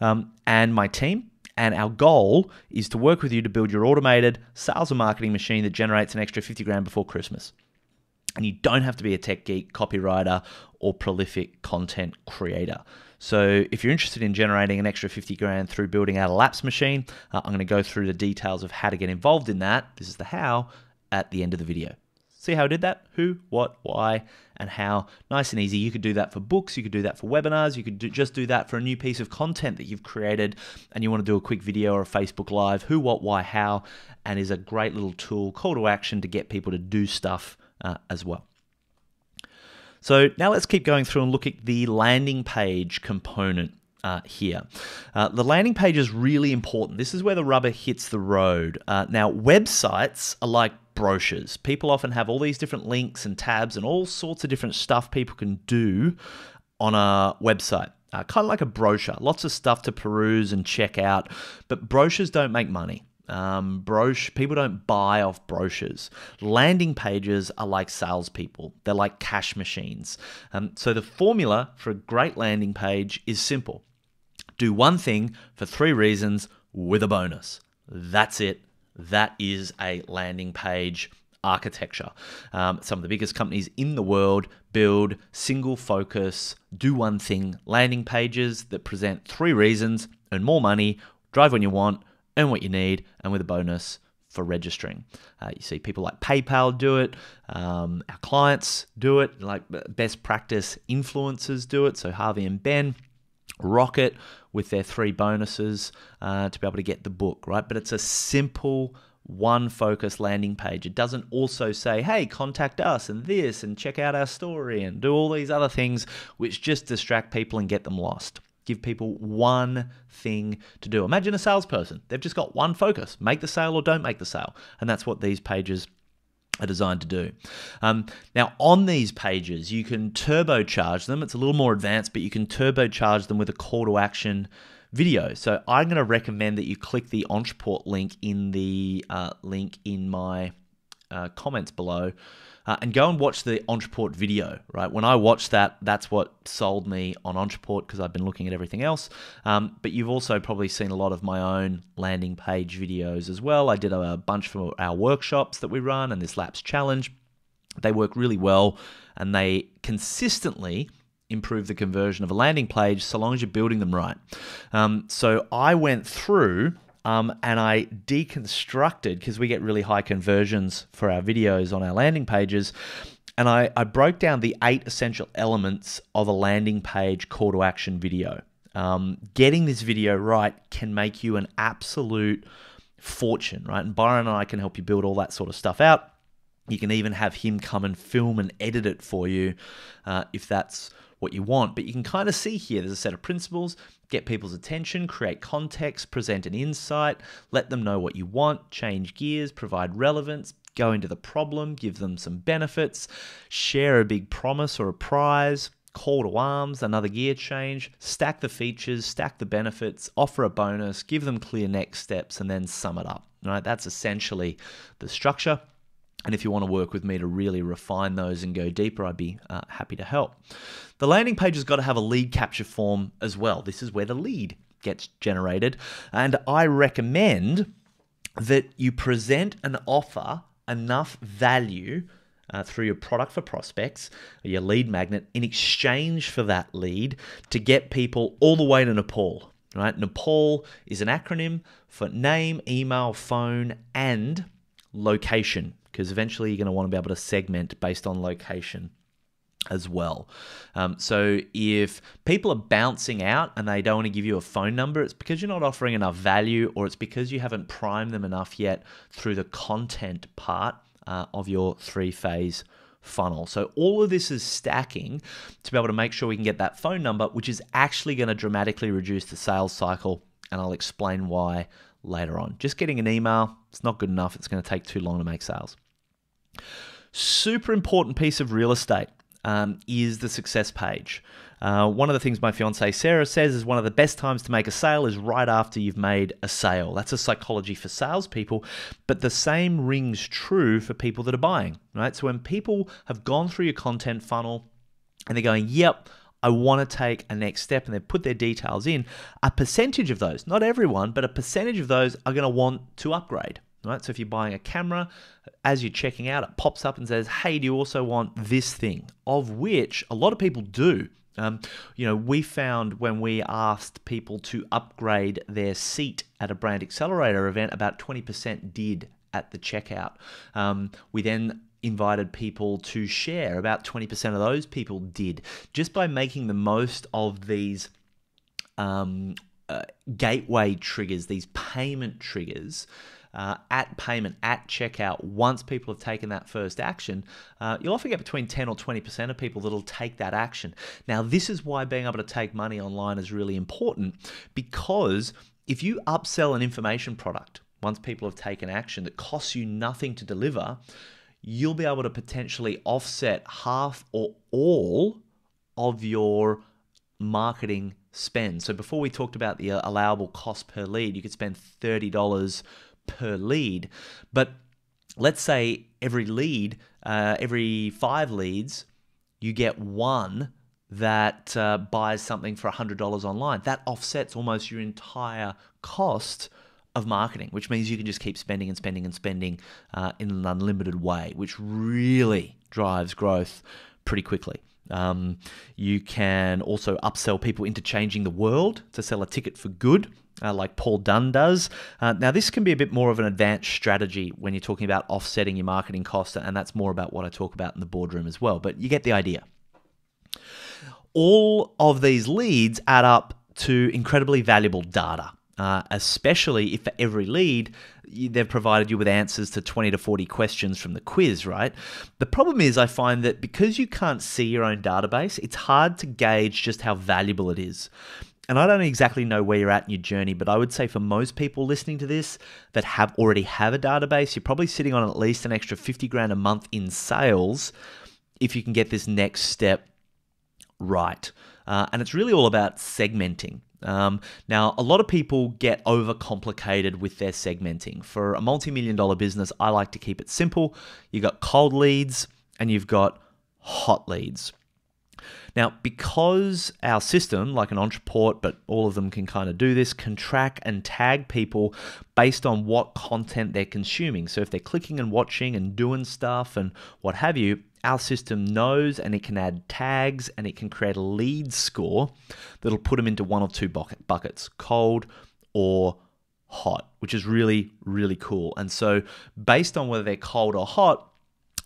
Speaker 1: and my team. And our goal is to work with you to build your automated sales and marketing machine that generates an extra 50 grand before Christmas. And you don't have to be a tech geek, copywriter, or prolific content creator. So if you're interested in generating an extra 50 grand through building out a LAPS machine, I'm going to go through the details of how to get involved in that. This is the how at the end of the video. See how I did that? Who, what, why, and how. Nice and easy. You could do that for books. You could do that for webinars. You could just do that for a new piece of content that you've created and you want to do a quick video or a Facebook Live. Who, what, why, how, and is a great little tool, call to action to get people to do stuff as well. So now let's keep going through and look at the landing page component here. The landing page is really important. This is where the rubber hits the road. Now, websites are like brochures. People often have all these different links and tabs and all sorts of different stuff people can do on a website. Kind of like a brochure. Lots of stuff to peruse and check out, but brochures don't make money. People don't buy off brochures. Landing pages are like salespeople. They're like cash machines. So the formula for a great landing page is simple. Do one thing for 3 reasons with a bonus. That's it. That is a landing page architecture. Some of the biggest companies in the world build single focus, do one thing landing pages that present 3 reasons, earn more money, drive when you want, earn what you need, and with a bonus for registering. You see people like PayPal do it. Our clients do it. Like best practice influencers do it. So Harvey and Ben rock it with their 3 bonuses to be able to get the book, right? But it's a simple one focus landing page. It doesn't also say, hey, contact us and this and check out our story and do all these other things which just distract people and get them lost. Give people one thing to do. Imagine a salesperson. They've just got one focus. Make the sale or don't make the sale. And that's what these pages are designed to do. Now, on these pages, you can turbocharge them. It's a little more advanced, but you can turbocharge them with a call to action video. So I'm going to recommend that you click the Entreport link in my comments below and go and watch the Entreport video, right? When I watched that, that's what sold me on Entreport because I've been looking at everything else. But you've also probably seen a lot of my own landing page videos as well. I did a bunch for our workshops that we run and this LAPS challenge. They work really well and they consistently improve the conversion of a landing page so long as you're building them right. So I went through and I deconstructed, because we get really high conversions for our videos on our landing pages, and I broke down the 8 essential elements of a landing page call to action video. Getting this video right can make you an absolute fortune, right? And Byron and I can help you build all that sort of stuff out. You can even have him come and film and edit it for you if that's what you want. But you can kind of see here, there's a set of principles: get people's attention, create context, present an insight, let them know what you want, change gears, provide relevance, go into the problem, give them some benefits, share a big promise or a prize, call to arms, another gear change, stack the features, stack the benefits, offer a bonus, give them clear next steps, and then sum it up. Right? That's essentially the structure. And if you want to work with me to really refine those and go deeper, I'd be happy to help. The landing page has got to have a lead capture form as well. This is where the lead gets generated. And I recommend that you present and offer enough value through your product for prospects, or your lead magnet, in exchange for that lead to get people all the way to Nepal. Right? Nepal is an acronym for name, email, phone, and location, because eventually you're going to want to be able to segment based on location as well. So if people are bouncing out and they don't want to give you a phone number, it's because you're not offering enough value, or it's because you haven't primed them enough yet through the content part of your 3-phase funnel. So all of this is stacking to be able to make sure we can get that phone number, which is actually going to dramatically reduce the sales cycle, and I'll explain why later on. Just getting an email, it's not good enough. It's going to take too long to make sales. Super important piece of real estate is the success page. One of the things my fiance Sarah says is one of the best times to make a sale is right after you've made a sale. That's a psychology for salespeople, but the same rings true for people that are buying, right? So when people have gone through your content funnel and they're going, yep, I want to take a next step, and they've put their details in, a percentage of those, not everyone, but a percentage of those are going to want to upgrade. Right? So if you're buying a camera, as you're checking out, it pops up and says, hey, do you also want this thing? Of which a lot of people do. We found when we asked people to upgrade their seat at a Brand Accelerator event, about 20% did at the checkout. We then invited people to share. About 20% of those people did. Just by making the most of these gateway triggers, these payment triggers, at payment, at checkout, once people have taken that first action, you'll often get between 10 or 20% of people that'll take that action. Now, this is why being able to take money online is really important, because if you upsell an information product, once people have taken action, that costs you nothing to deliver, you'll be able to potentially offset half or all of your marketing spend. So before we talked about the allowable cost per lead, you could spend $30 per lead, but let's say every lead, every 5 leads, you get one that buys something for $100 online. That offsets almost your entire cost of marketing, which means you can just keep spending and spending and spending in an unlimited way, which really drives growth pretty quickly. You can also upsell people into changing the world to sell a ticket for good, like Paul Dunn does. Now, this can be a bit more of an advanced strategy when you're talking about offsetting your marketing costs, and that's more about what I talk about in the boardroom as well, but you get the idea. All of these leads add up to incredibly valuable data, especially if for every lead, they've provided you with answers to 20 to 40 questions from the quiz, right? The problem is I find that because you can't see your own database, it's hard to gauge just how valuable it is. And I don't exactly know where you're at in your journey, but I would say for most people listening to this that already have a database, you're probably sitting on at least an extra 50 grand a month in sales if you can get this next step right. And it's really all about segmenting. Now, a lot of people get overcomplicated with their segmenting. For a multi-million-dollar business, I like to keep it simple. You've got cold leads and you've got hot leads. Now, because our system, like an Entreport, but all of them can kind of do this, can track and tag people based on what content they're consuming. So if they're clicking and watching and doing stuff and what have you, our system knows, and it can add tags and it can create a lead score that'll put them into one of two buckets, cold or hot, which is really, really cool. And so based on whether they're cold or hot,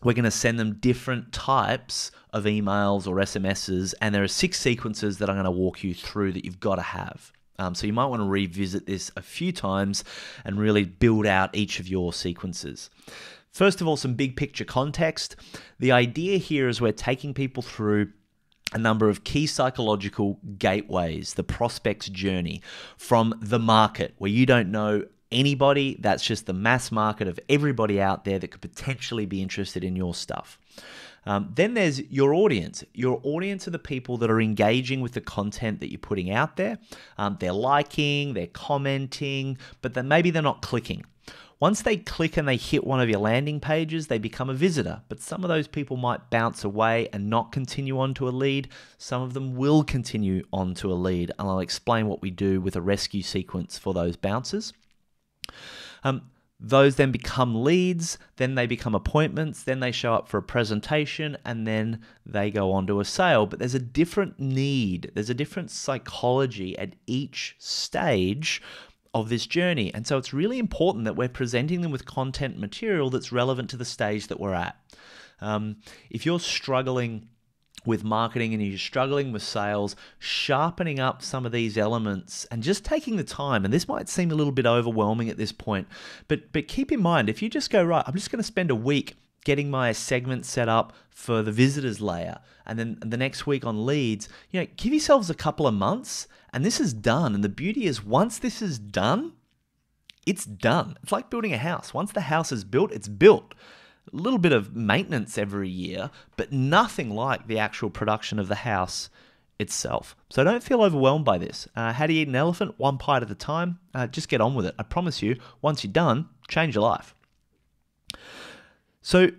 Speaker 1: we're going to send them different types of emails or SMSs, and there are 6 sequences that I'm going to walk you through that you've got to have. So you might want to revisit this a few times and really build out each of your sequences. First of all, some big picture context. The idea here is we're taking people through a number of key psychological gateways, the prospect's journey from the market, where you don't know anybody. That's just the mass market of everybody out there that could potentially be interested in your stuff. Then there's your audience. Your audience are the people that are engaging with the content that you're putting out there. They're liking, they're commenting, but then maybe they're not clicking. Once they click and they hit one of your landing pages, they become a visitor. But some of those people might bounce away and not continue on to a lead. Some of them will continue on to a lead. And I'll explain what we do with a rescue sequence for those bouncers. Those then become leads, then they become appointments, then they show up for a presentation, and then they go on to a sale. But there's a different need, there's a different psychology at each stage of this journey. And so it's really important that we're presenting them with content material that's relevant to the stage that we're at. If you're struggling with marketing and you're struggling with sales, sharpening up some of these elements and just taking the time, and this might seem a little bit overwhelming at this point, but keep in mind, if you just go, right, I'm just going to spend a week getting my segment set up for the visitors layer, and then the next week on leads, give yourselves a couple of months, and this is done. And the beauty is, once this is done, it's done. It's like building a house. Once the house is built, it's built. A little bit of maintenance every year, but nothing like the actual production of the house itself. So don't feel overwhelmed by this. How do you eat an elephant? One bite at a time. Just get on with it. I promise you, once you're done, change your life. So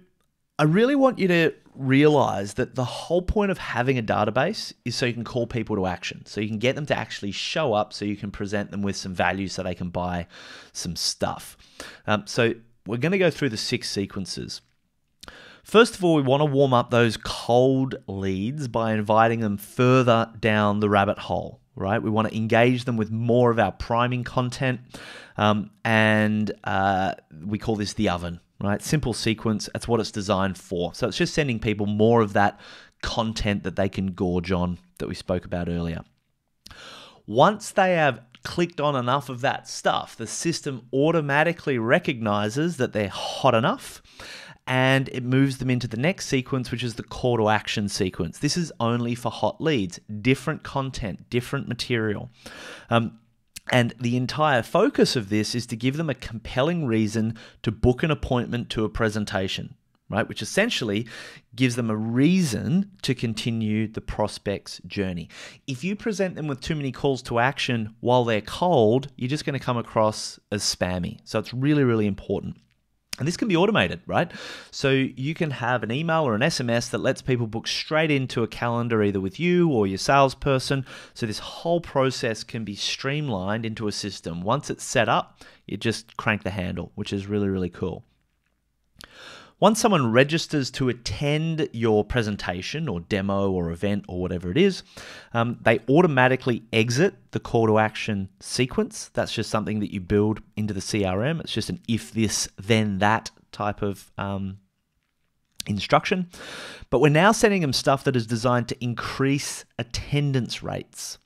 Speaker 1: I really want you to realize that the whole point of having a database is so you can call people to action, so you can get them to actually show up, so you can present them with some value so they can buy some stuff. So we're going to go through the 6 sequences. First of all, we want to warm up those cold leads by inviting them further down the rabbit hole, right? We want to engage them with more of our priming content, and we call this the oven, right? Simple sequence, that's what it's designed for. So it's just sending people more of that content that they can gorge on that we spoke about earlier. Once they have clicked on enough of that stuff, the system automatically recognizes that they're hot enough, and it moves them into the next sequence, which is the call to action sequence. This is only for hot leads, different content, different material. And the entire focus of this is to give them a compelling reason to book an appointment to a presentation, right? Which essentially gives them a reason to continue the prospect's journey. If you present them with too many calls to action while they're cold, you're just going to come across as spammy. So it's really, really important. And this can be automated, right? So you can have an email or an SMS that lets people book straight into a calendar, either with you or your salesperson. So this whole process can be streamlined into a system. Once it's set up, you just crank the handle, which is really, really cool. Once someone registers to attend your presentation or demo or event or whatever it is, they automatically exit the call to action sequence. That's just something that you build into the CRM. It's just an if this, then that type of instruction. But we're now sending them stuff that is designed to increase attendance rates.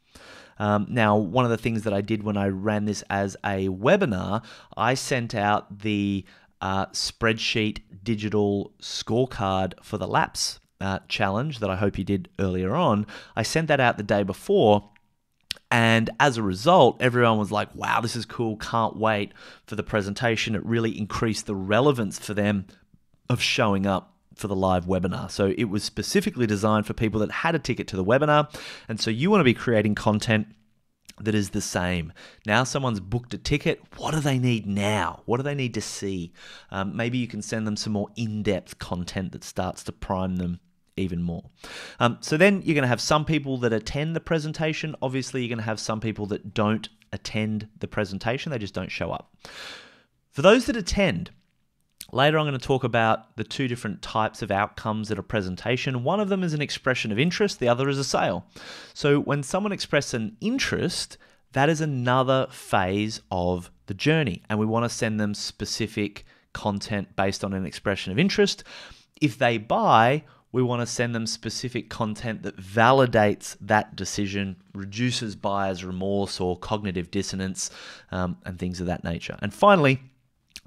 Speaker 1: Now, one of the things that I did when I ran this as a webinar, I sent out the spreadsheet digital scorecard for the LAPS challenge that I hope you did earlier on. I sent that out the day before, and as a result, everyone was like, wow, this is cool, can't wait for the presentation. It really increased the relevance for them of showing up for the live webinar. So it was specifically designed for people that had a ticket to the webinar. And so you want to be creating content that is the same. Now someone's booked a ticket. What do they need now? What do they need to see? Maybe you can send them some more in-depth content that starts to prime them even more. So then you're going to have some people that attend the presentation. Obviously, you're going to have some people that don't attend the presentation. They just don't show up. For those that attend, later I'm going to talk about the two different types of outcomes at a presentation. One of them is an expression of interest. The other is a sale. So when someone expresses an interest, that is another phase of the journey. And we want to send them specific content based on an expression of interest. If they buy, we want to send them specific content that validates that decision, reduces buyer's remorse or cognitive dissonance, and things of that nature. And finally,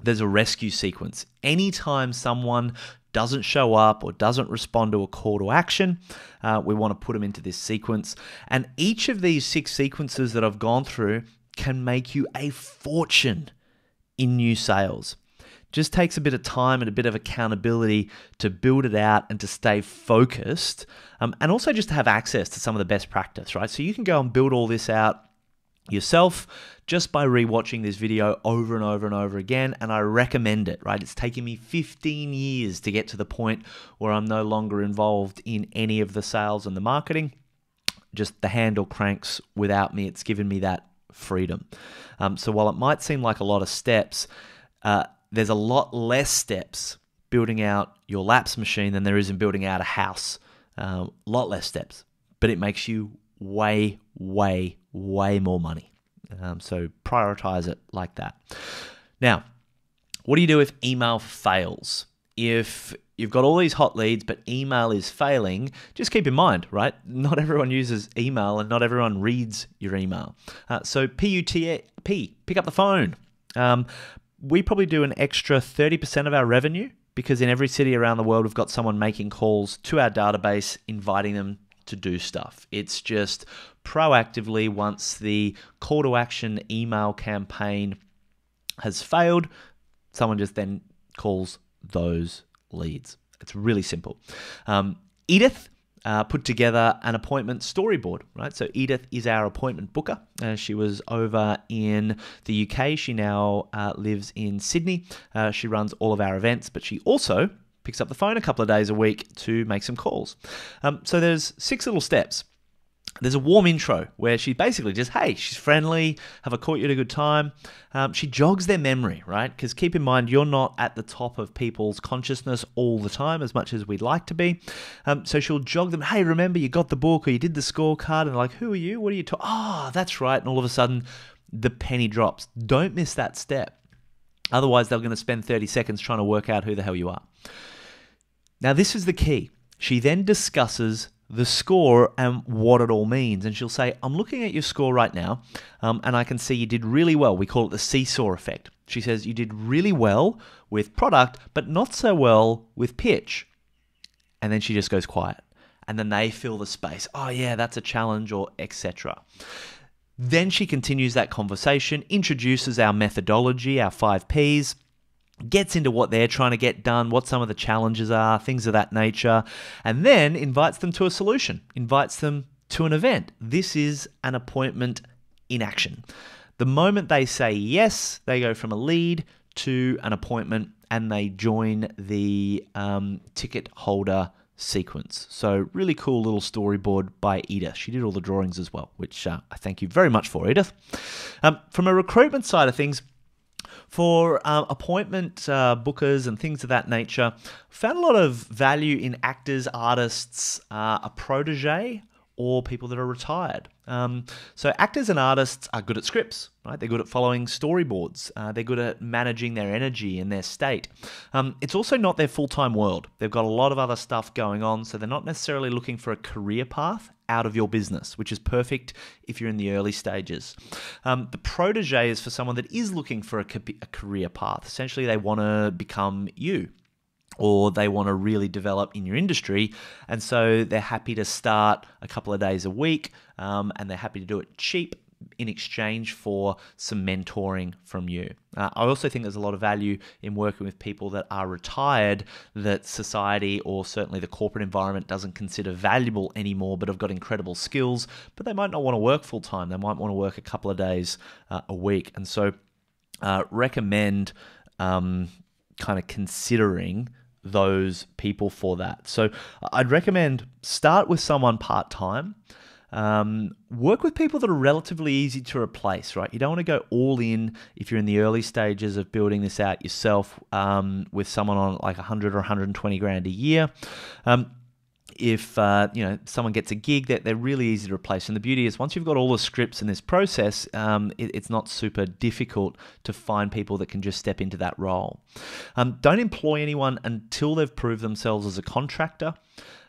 Speaker 1: there's a rescue sequence. Anytime someone doesn't show up or doesn't respond to a call to action, we want to put them into this sequence. And each of these 6 sequences that I've gone through can make you a fortune in new sales. Just takes a bit of time and a bit of accountability to build it out and to stay focused, and also just to have access to some of the best practice, right? So you can go and build all this out yourself just by rewatching this video over and over and over again, and I recommend it, right? It's taken me 15 years to get to the point where I'm no longer involved in any of the sales and the marketing. Just the handle cranks without me. It's given me that freedom. So while it might seem like a lot of steps, there's a lot less steps building out your LAPS machine than there is in building out a house. A lot less steps, but it makes you way, way, way more money. So prioritize it like that. Now, what do you do if email fails? If you've got all these hot leads, but email is failing, just keep in mind, right? Not everyone uses email and not everyone reads your email. So PUTP, pick up the phone. We probably do an extra 30% of our revenue because in every city around the world, we've got someone making calls to our database, inviting them to do stuff. It's just proactively, once the call to action email campaign has failed, someone just then calls those leads. It's really simple. Edith put together an appointment storyboard, right? So Edith is our appointment booker. She was over in the UK. She now lives in Sydney. She runs all of our events, but she also picks up the phone a couple of days a week to make some calls. So there's 6 little steps. There's a warm intro where she basically just, hey, she's friendly, have I caught you at a good time? She jogs their memory, right? Because keep in mind, you're not at the top of people's consciousness all the time as much as we'd like to be. So she'll jog them, hey, remember you got the book or you did the scorecard, and they're like, who are you? What are you talking? Oh, that's right. And all of a sudden, the penny drops. Don't miss that step. Otherwise, they're going to spend 30 seconds trying to work out who the hell you are. Now, this is the key. She then discusses the score and what it all means. And she'll say, I'm looking at your score right now, and I can see you did really well. We call it the seesaw effect. She says you did really well with product, but not so well with pitch. And then she just goes quiet. And then they fill the space. Oh yeah, that's a challenge, or etc. Then she continues that conversation, introduces our methodology, our 5 Ps, gets into what they're trying to get done, what some of the challenges are, things of that nature, and then invites them to a solution, invites them to an event. This is an appointment in action. The moment they say yes, they go from a lead to an appointment and they join the ticket holder sequence. So really cool little storyboard by Edith. She did all the drawings as well, which I thank you very much for, Edith. From a recruitment side of things, for appointment bookers and things of that nature, found a lot of value in actors, artists, a protege, or people that are retired. So actors and artists are good at scripts, right? They're good at following storyboards. They're good at managing their energy and their state. It's also not their full-time world. They've got a lot of other stuff going on, so they're not necessarily looking for a career path out of your business, which is perfect if you're in the early stages. The protege is for someone that is looking for a career path. Essentially, they want to become you, or they want to really develop in your industry, and so they're happy to start a couple of days a week, and they're happy to do it cheap in exchange for some mentoring from you. I also think there's a lot of value in working with people that are retired, that society or certainly the corporate environment doesn't consider valuable anymore, but have got incredible skills, but they might not want to work full time. They might want to work a couple of days a week. And so recommend kind of considering those people for that. So I'd recommend start with someone part-time. Work with people that are relatively easy to replace, right? You don't want to go all in if you're in the early stages of building this out yourself with someone on like 100 or 120 grand a year. If someone gets a gig, they're really easy to replace. And the beauty is once you've got all the scripts in this process, it's not super difficult to find people that can just step into that role. Don't employ anyone until they've proved themselves as a contractor.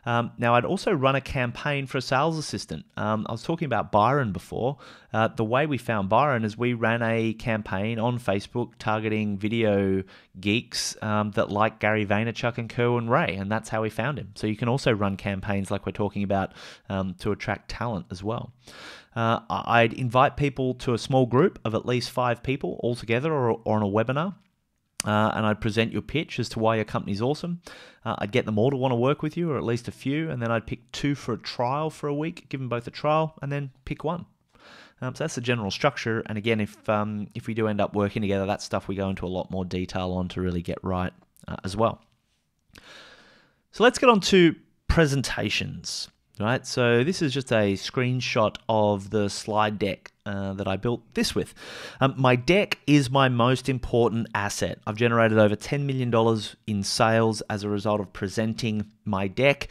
Speaker 1: Now, I'd also run a campaign for a sales assistant. I was talking about Byron before. The way we found Byron is we ran a campaign on Facebook targeting video geeks that like Gary Vaynerchuk and Kerwin Ray, and that's how we found him. So you can also run campaigns like we're talking about to attract talent as well. I'd invite people to a small group of at least 5 people all together or on a webinar. And I'd present your pitch as to why your company's awesome. I'd get them all to want to work with you, or at least a few, and then I'd pick 2 for a trial for a week, give them both a trial, and then pick one. So that's the general structure. And again, if we do end up working together, that's stuff we go into a lot more detail on to really get right as well. So let's get on to presentations. Right, so this is just a screenshot of the slide deck that I built this with. My deck is my most important asset. I've generated over $10 million in sales as a result of presenting my deck.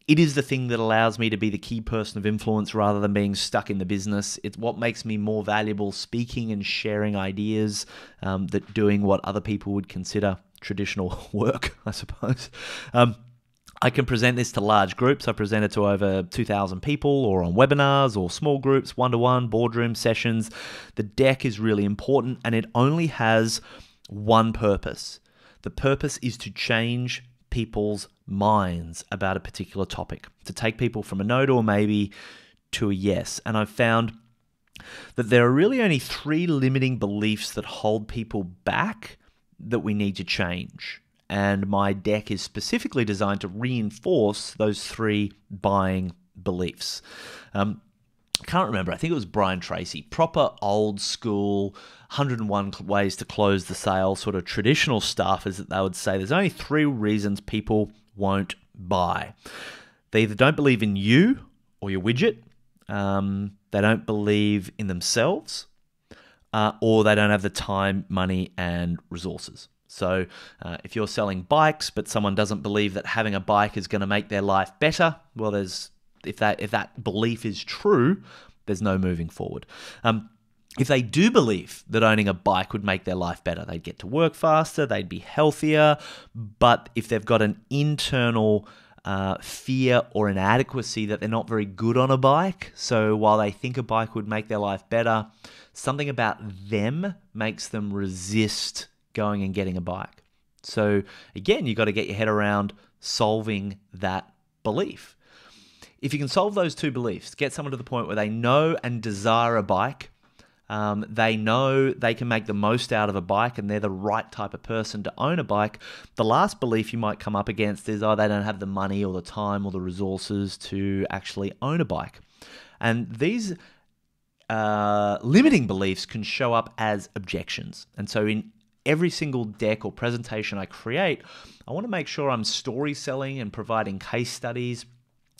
Speaker 1: It is the thing that allows me to be the key person of influence rather than being stuck in the business. It's what makes me more valuable speaking and sharing ideas than doing what other people would consider traditional work, I suppose. I can present this to large groups. I present it to over 2,000 people or on webinars or small groups, one-to-one, boardroom sessions. The deck is really important and it only has one purpose. The purpose is to change people's minds about a particular topic, to take people from a no to a maybe to a yes. And I've found that there are really only 3 limiting beliefs that hold people back that we need to change. And my deck is specifically designed to reinforce those 3 buying beliefs. I can't remember. I think it was Brian Tracy. Proper old school 101 ways to close the sale, sort of traditional stuff is that they would say there's only 3 reasons people won't buy. They either don't believe in you or your widget, they don't believe in themselves, or they don't have the time, money, and resources. So if you're selling bikes, but someone doesn't believe that having a bike is going to make their life better, well, if that belief is true, there's no moving forward. If they do believe that owning a bike would make their life better, they'd get to work faster, they'd be healthier, but if they've got an internal fear or inadequacy that they're not very good on a bike, so while they think a bike would make their life better, something about them makes them resist going and getting a bike. So again, you've got to get your head around solving that belief. If you can solve those 2 beliefs, get someone to the point where they know and desire a bike, they know they can make the most out of a bike and they're the right type of person to own a bike, the last belief you might come up against is, they don't have the money or the time or the resources to actually own a bike. And these limiting beliefs can show up as objections. And so in every single deck or presentation I create, I want to make sure I'm story selling and providing case studies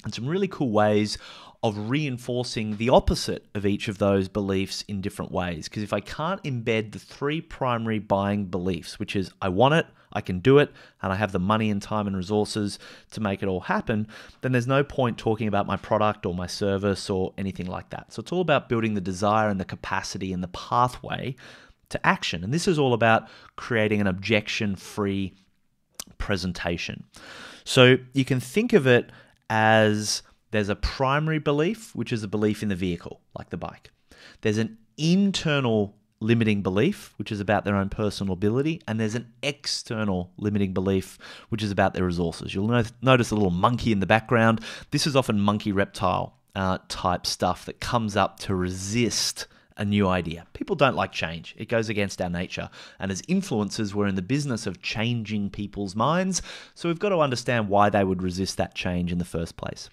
Speaker 1: and some really cool ways of reinforcing the opposite of each of those beliefs in different ways. Because if I can't embed the 3 primary buying beliefs, which is I want it, I can do it, and I have the money and time and resources to make it all happen, then there's no point talking about my product or my service or anything like that. So it's all about building the desire and the capacity and the pathway to action. And this is all about creating an objection-free presentation. So you can think of it as there's a primary belief, which is a belief in the vehicle, like the bike. There's an internal limiting belief, which is about their own personal ability, and there's an external limiting belief, which is about their resources. You'll notice a little monkey in the background. This is often monkey reptile type stuff that comes up to resist a new idea. People don't like change. It goes against our nature. And as influencers, we're in the business of changing people's minds. So we've got to understand why they would resist that change in the first place.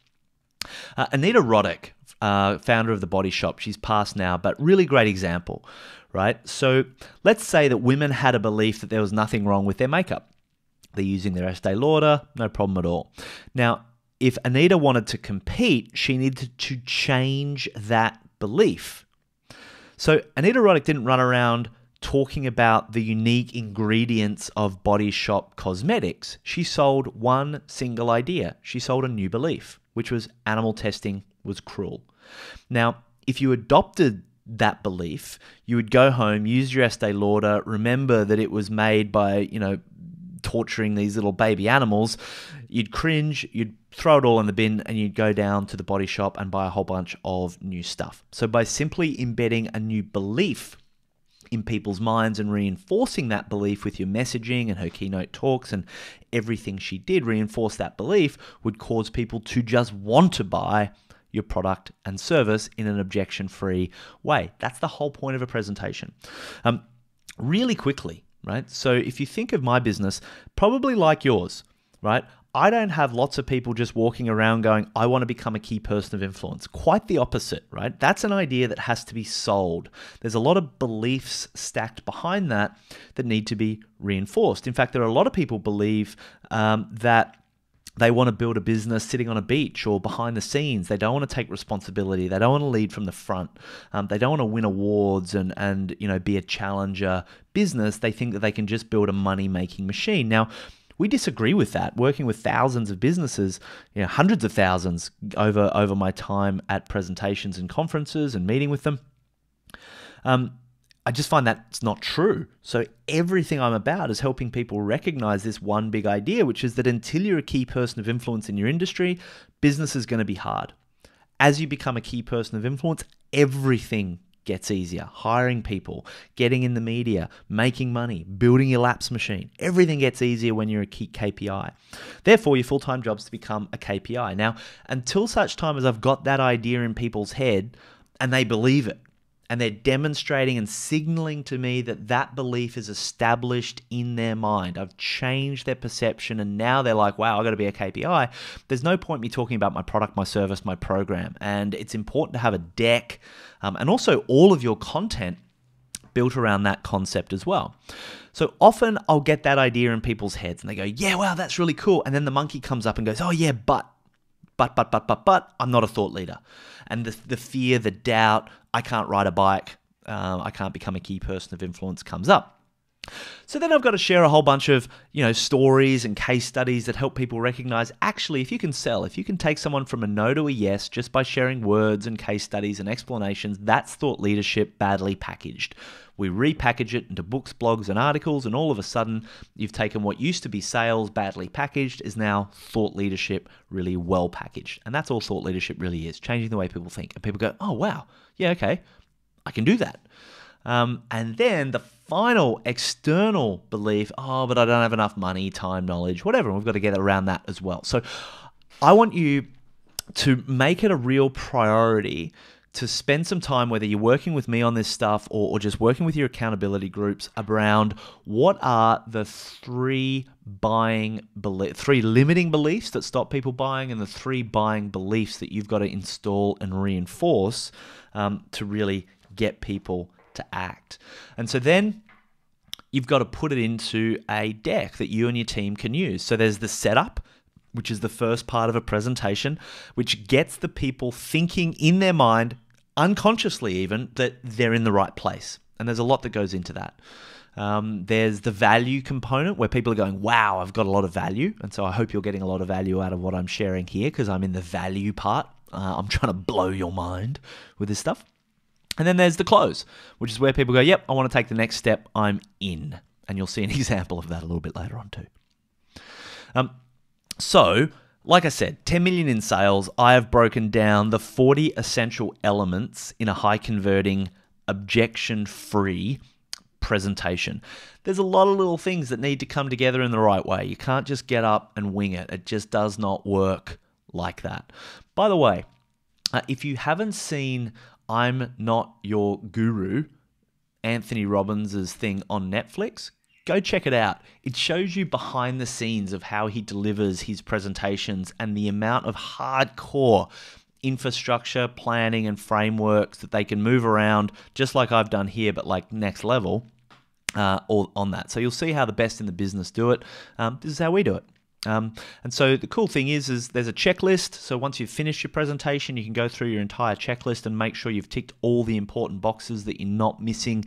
Speaker 1: Anita Roddick, founder of The Body Shop, she's passed now, but really great example, right? So let's say that women had a belief that there was nothing wrong with their makeup. They're using their Estee Lauder, no problem at all. Now, if Anita wanted to compete, she needed to change that belief. So Anita Roddick didn't run around talking about the unique ingredients of Body Shop cosmetics. She sold one single idea. She sold a new belief, which was animal testing was cruel. Now, if you adopted that belief, you would go home, use your Estee Lauder, remember that it was made by, torturing these little baby animals. You'd cringe, you'd throw it all in the bin, and you'd go down to the Body Shop and buy a whole bunch of new stuff. So by simply embedding a new belief in people's minds and reinforcing that belief with your messaging and her keynote talks and everything she did, reinforce that belief would cause people to just want to buy your product and service in an objection-free way. That's the whole point of a presentation. Really quickly, right? So if you think of my business, probably like yours, right? I don't have lots of people just walking around going, I want to become a key person of influence. Quite the opposite, right? That's an idea that has to be sold. There's a lot of beliefs stacked behind that need to be reinforced. In fact, there are a lot of people believe that they want to build a business sitting on a beach or behind the scenes. They don't want to take responsibility. They don't want to lead from the front. They don't want to win awards and be a challenger business. They think that they can just build a money-making machine. Now, we disagree with that. Working with thousands of businesses, hundreds of thousands over my time at presentations and conferences and meeting with them, I just find that's not true. So everything I'm about is helping people recognize this one big idea, which is that until you're a key person of influence in your industry, business is going to be hard. As you become a key person of influence, everything gets easier. Hiring people, getting in the media, making money, building your LAPS machine. Everything gets easier when you're a key KPI. Therefore, your full-time job is to become a KPI. Now, until such time as I've got that idea in people's head and they believe it, and they're demonstrating and signaling to me that that belief is established in their mind. I've changed their perception, and now they're like, wow, I've got to be a KPI. There's no point me talking about my product, my service, my program. And it's important to have a deck and also all of your content built around that concept as well. So often I'll get that idea in people's heads, and they go, yeah, wow, that's really cool. And then the monkey comes up and goes, oh yeah, but I'm not a thought leader. And the fear, the doubt, I can't ride a bike, I can't become a key person of influence comes up. So then I've got to share a whole bunch of, stories and case studies that help people recognize, actually, if you can sell, if you can take someone from a no to a yes just by sharing words and case studies and explanations, that's thought leadership badly packaged. We repackage it into books, blogs, and articles, and all of a sudden, you've taken what used to be sales badly packaged is now thought leadership really well packaged. And that's all thought leadership really is, changing the way people think. And people go, oh, wow, yeah, okay, I can do that. And then the final external belief, oh, but I don't have enough money, time, knowledge, whatever. And we've got to get around that as well. So I want you to make it a real priority to spend some time, whether you're working with me on this stuff or just working with your accountability groups, around what are the three limiting beliefs that stop people buying and the three buying beliefs that you've got to install and reinforce to really get people to act. And so then you've got to put it into a deck that you and your team can use. So there's the setup, which is the first part of a presentation, which gets the people thinking in their mind, unconsciously even, that they're in the right place. And there's a lot that goes into that. There's the value component where people are going, wow, I've got a lot of value. And so I hope you're getting a lot of value out of what I'm sharing here because I'm in the value part. I'm trying to blow your mind with this stuff. And then there's the close, which is where people go, yep, I want to take the next step. I'm in. And you'll see an example of that a little bit later on too. So, like I said, 10 million in sales, I have broken down the 40 essential elements in a high converting, objection-free presentation. There's a lot of little things that need to come together in the right way. You can't just get up and wing it. It just does not work like that. By the way, if you haven't seen I'm Not Your Guru, Anthony Robbins' thing on Netflix, go check it out. It shows you behind the scenes of how he delivers his presentations and the amount of hardcore infrastructure, planning, and frameworks that they can move around, just like I've done here, but like next level all on that. So you'll see how the best in the business do it. This is how we do it. And so the cool thing is there's a checklist. So once you've finished your presentation, you can go through your entire checklist and make sure you've ticked all the important boxes, that you're not missing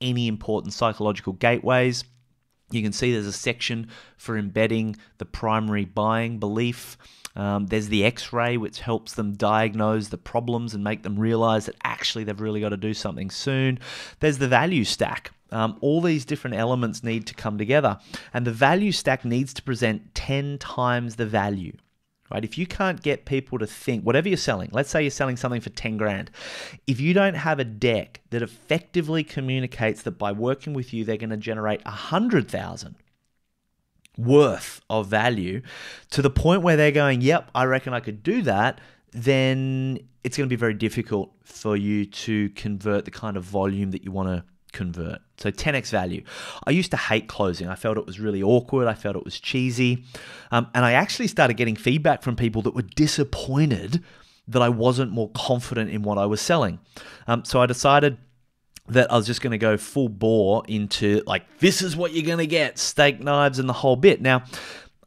Speaker 1: any important psychological gateways. You can see there's a section for embedding the primary buying belief. There's the X-ray, which helps them diagnose the problems and make them realize that actually they've really got to do something soon. There's the value stack. All these different elements need to come together, and the value stack needs to present 10 times the value. Right? If you can't get people to think, whatever you're selling, let's say you're selling something for 10 grand. If you don't have a deck that effectively communicates that by working with you, they're going to generate 100,000 worth of value to the point where they're going, yep, I reckon I could do that, then it's going to be very difficult for you to convert the kind of volume that you want to convert. So 10x value. I used to hate closing. I felt it was really awkward. I felt it was cheesy. And I actually started getting feedback from people that were disappointed that I wasn't more confident in what I was selling. So I decided that I was just going to go full bore into like, this is what you're going to get, steak knives and the whole bit. Now,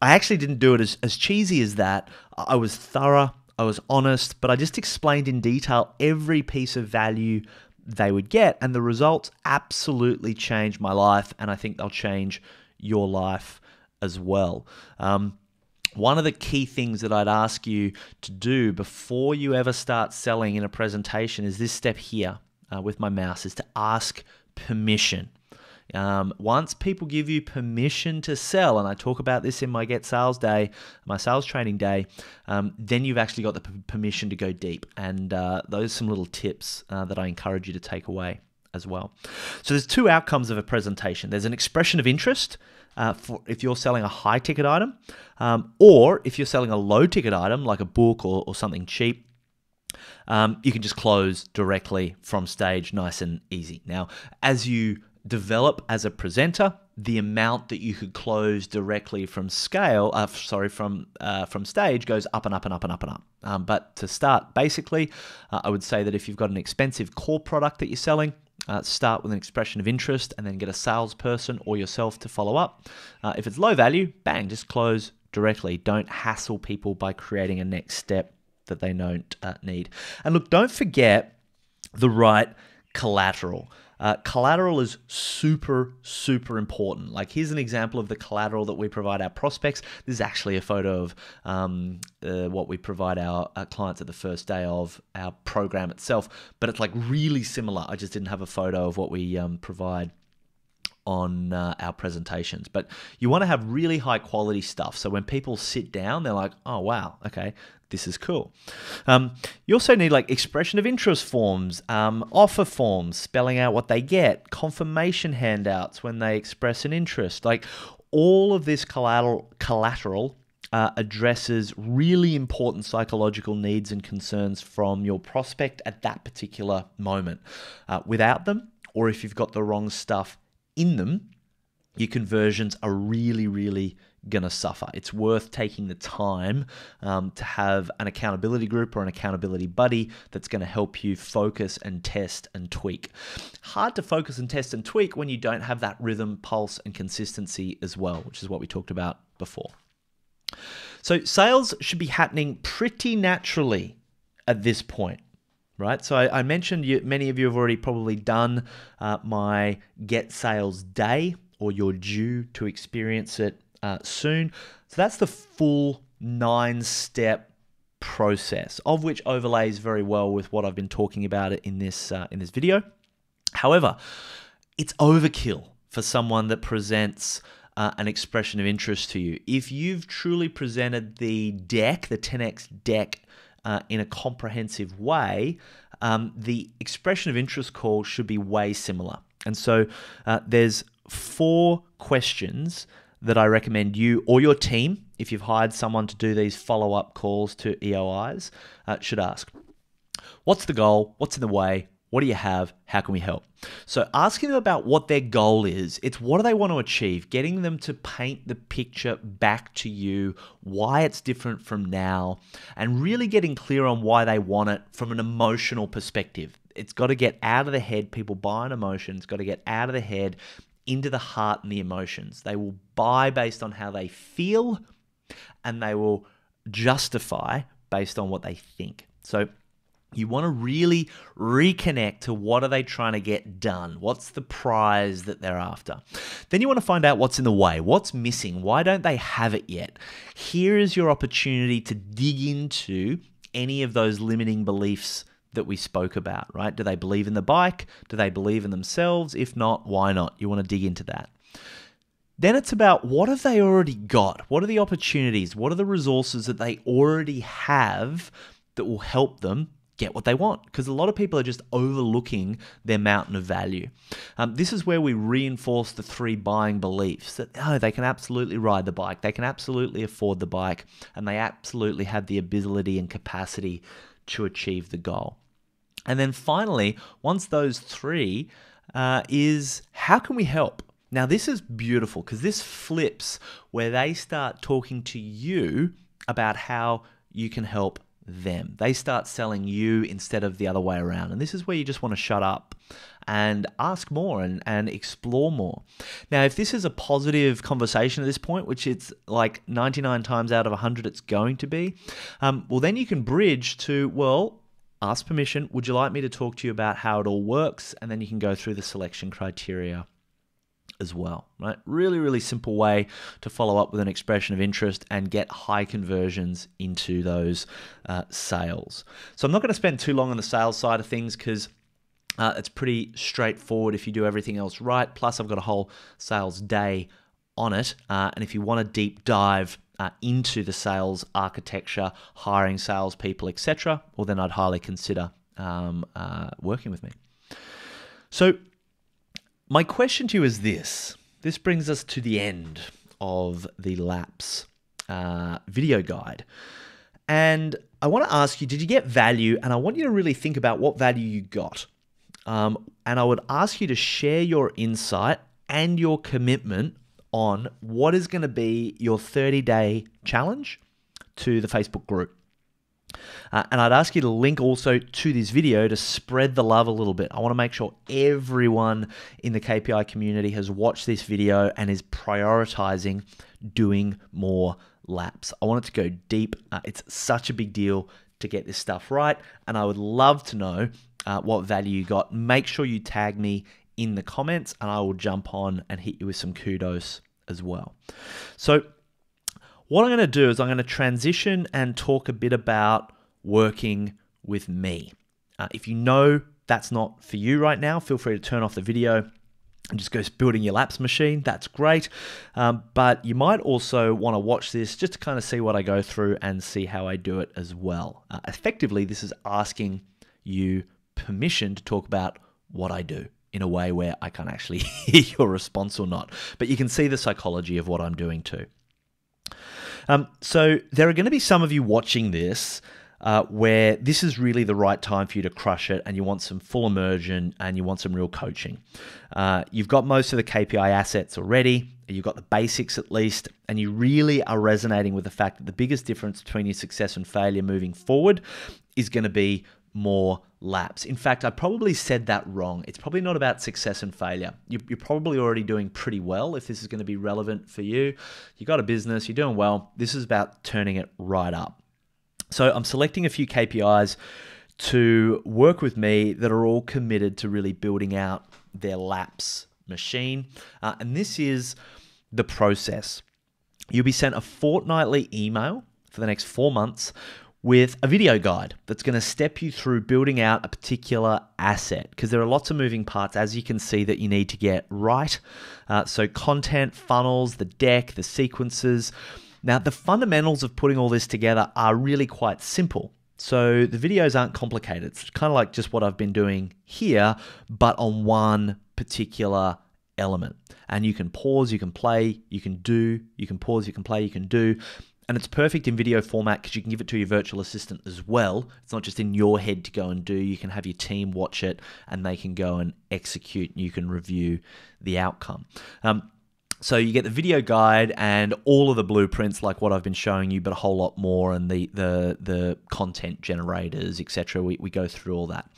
Speaker 1: I actually didn't do it as cheesy as that. I was thorough. I was honest, but I just explained in detail every piece of value they would get, and the results absolutely changed my life, and I think they'll change your life as well. One of the key things that I'd ask you to do before you ever start selling in a presentation is this step here with my mouse, is to ask permission. Once people give you permission to sell, and I talk about this in my Get Sales Day, my sales training day, then you've actually got the permission to go deep. And those are some little tips that I encourage you to take away as well. So there's two outcomes of a presentation. There's an expression of interest for if you're selling a high ticket item, or if you're selling a low ticket item like a book or something cheap. You can just close directly from stage, nice and easy. Now, as you develop as a presenter, the amount that you could close directly from from stage goes up and up and up and up and up. But to start, basically, I would say that if you've got an expensive core product that you're selling, start with an expression of interest and then get a salesperson or yourself to follow up. If it's low value, bang, just close directly. Don't hassle people by creating a next step that they don't need. And look, don't forget the right collateral. Collateral is super, super important. Like, here's an example of the collateral that we provide our prospects. This is actually a photo of what we provide our clients at the first day of our program itself, but it's like really similar. I just didn't have a photo of what we provide on our presentations. But you want to have really high quality stuff, so when people sit down, they're like, oh wow, okay, this is cool. You also need like expression of interest forms, offer forms spelling out what they get, confirmation handouts when they express an interest. Like, all of this collateral addresses really important psychological needs and concerns from your prospect at that particular moment. Without them, or if you've got the wrong stuff in them, your conversions are really, really going to suffer. It's worth taking the time to have an accountability group or an accountability buddy that's going to help you focus and test and tweak. Hard to focus and test and tweak when you don't have that rhythm, pulse, and consistency as well, which is what we talked about before. So sales should be happening pretty naturally at this point. Right, so I mentioned many of you have already probably done my Get Sales Day, or you're due to experience it soon. So that's the full 9-step process, of which overlays very well with what I've been talking about in this video. However, it's overkill for someone that presents an expression of interest to you. If you've truly presented the deck, the 10x deck, in a comprehensive way, the expression of interest call should be way similar. And so there's 4 questions that I recommend you or your team, if you've hired someone to do these follow-up calls to EOIs, should ask. What's the goal? What's in the way? What do you have? How can we help? So asking them about what their goal is, it's what do they want to achieve, getting them to paint the picture back to you, why it's different from now, and really getting clear on why they want it from an emotional perspective. It's got to get out of the head. People buy an emotion. It's got to get out of the head into the heart and the emotions. They will buy based on how they feel, and they will justify based on what they think. So you want to really reconnect to what are they trying to get done? What's the prize that they're after? Then you want to find out what's in the way. What's missing? Why don't they have it yet? Here is your opportunity to dig into any of those limiting beliefs that we spoke about, right? Do they believe in the bike? Do they believe in themselves? If not, why not? You want to dig into that. Then it's about what have they already got? What are the opportunities? What are the resources that they already have that will help them get what they want? Because a lot of people are just overlooking their mountain of value. This is where we reinforce the 3 buying beliefs that they can absolutely ride the bike, they can absolutely afford the bike, and they absolutely have the ability and capacity to achieve the goal. And then finally, once those 3 is how can we help? Now this is beautiful because this flips where they start talking to you about how you can help them. They start selling you instead of the other way around. And this is where you just want to shut up and ask more and explore more. Now, if this is a positive conversation at this point, which it's like 99 times out of 100 it's going to be, well, then you can bridge to, well, ask permission. Would you like me to talk to you about how it all works? And then you can go through the selection criteria as well, right? Really, really simple way to follow up with an expression of interest and get high conversions into those sales. So I'm not going to spend too long on the sales side of things because it's pretty straightforward if you do everything else right. Plus, I've got a whole sales day on it. And if you want a deep dive into the sales architecture, hiring salespeople, etc., well, then I'd highly consider working with me. So my question to you is this. This brings us to the end of the LAPS video guide. And I want to ask you, did you get value? And I want you to really think about what value you got. And I would ask you to share your insight and your commitment on what is going to be your 30-day challenge to the Facebook group. And I'd ask you to link also to this video to spread the love a little bit. I want to make sure everyone in the KPI community has watched this video and is prioritizing doing more laps. I want it to go deep. It's such a big deal to get this stuff right. And I would love to know what value you got. Make sure you tag me in the comments and I will jump on and hit you with some kudos as well. So what I'm going to do is I'm going to transition and talk a bit about working with me. If you know that's not for you right now, feel free to turn off the video and just go building your LAPS machine. That's great. But you might also want to watch this just to kind of see what I go through and see how I do it as well. Effectively, this is asking you permission to talk about what I do in a way where I can't actually hear your response or not. But you can see the psychology of what I'm doing too. So there are going to be some of you watching this where this is really the right time for you to crush it and you want some full immersion and you want some real coaching. You've got most of the KPI assets already. You've got the basics at least, and you really are resonating with the fact that the biggest difference between your success and failure moving forward is going to be more laps. In fact, I probably said that wrong. It's probably not about success and failure. You're probably already doing pretty well if this is going to be relevant for you. You got a business, you're doing well. This is about turning it right up. So I'm selecting a few KPIs to work with me that are all committed to really building out their LAPS machine. And this is the process. You'll be sent a fortnightly email for the next 4 months with a video guide that's going to step you through building out a particular asset, because there are lots of moving parts, as you can see, that you need to get right. So content, funnels, the deck, the sequences. Now, the fundamentals of putting all this together are really quite simple. So the videos aren't complicated. It's kind of like just what I've been doing here, but on one particular element. And you can pause, you can play, you can do, you can pause, you can play, you can do. And it's perfect in video format because you can give it to your virtual assistant as well. It's not just in your head to go and do. You can have your team watch it and they can go and execute and you can review the outcome. So you get the video guide and all of the blueprints like what I've been showing you, but a whole lot more, and the content generators, etc. We go through all that.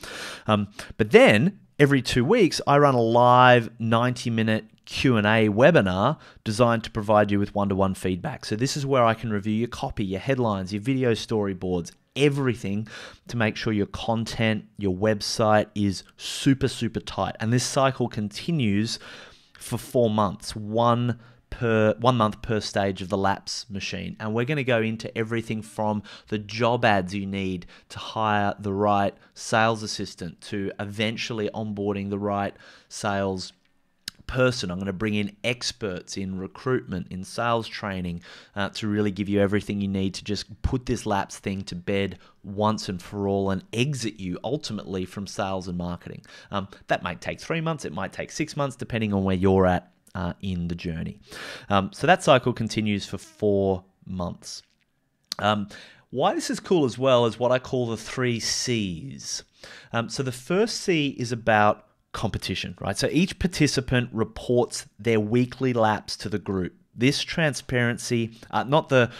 Speaker 1: But then every 2 weeks, I run a live 90-minute Q&A webinar designed to provide you with one-to-one feedback. So this is where I can review your copy, your headlines, your video storyboards, everything to make sure your content, your website is super, super tight. And this cycle continues for 4 months, one month per stage of the LAPS machine. And we're going to go into everything from the job ads you need to hire the right sales assistant to eventually onboarding the right sales person. I'm going to bring in experts in recruitment, in sales training, to really give you everything you need to just put this LAPS thing to bed once and for all and exit you ultimately from sales and marketing. That might take 3 months, it might take 6 months, depending on where you're at in the journey. So that cycle continues for 4 months. Why this is cool as well is what I call the 3 C's. So the first C is about competition, right? So each participant reports their weekly laps to the group. This transparency, not the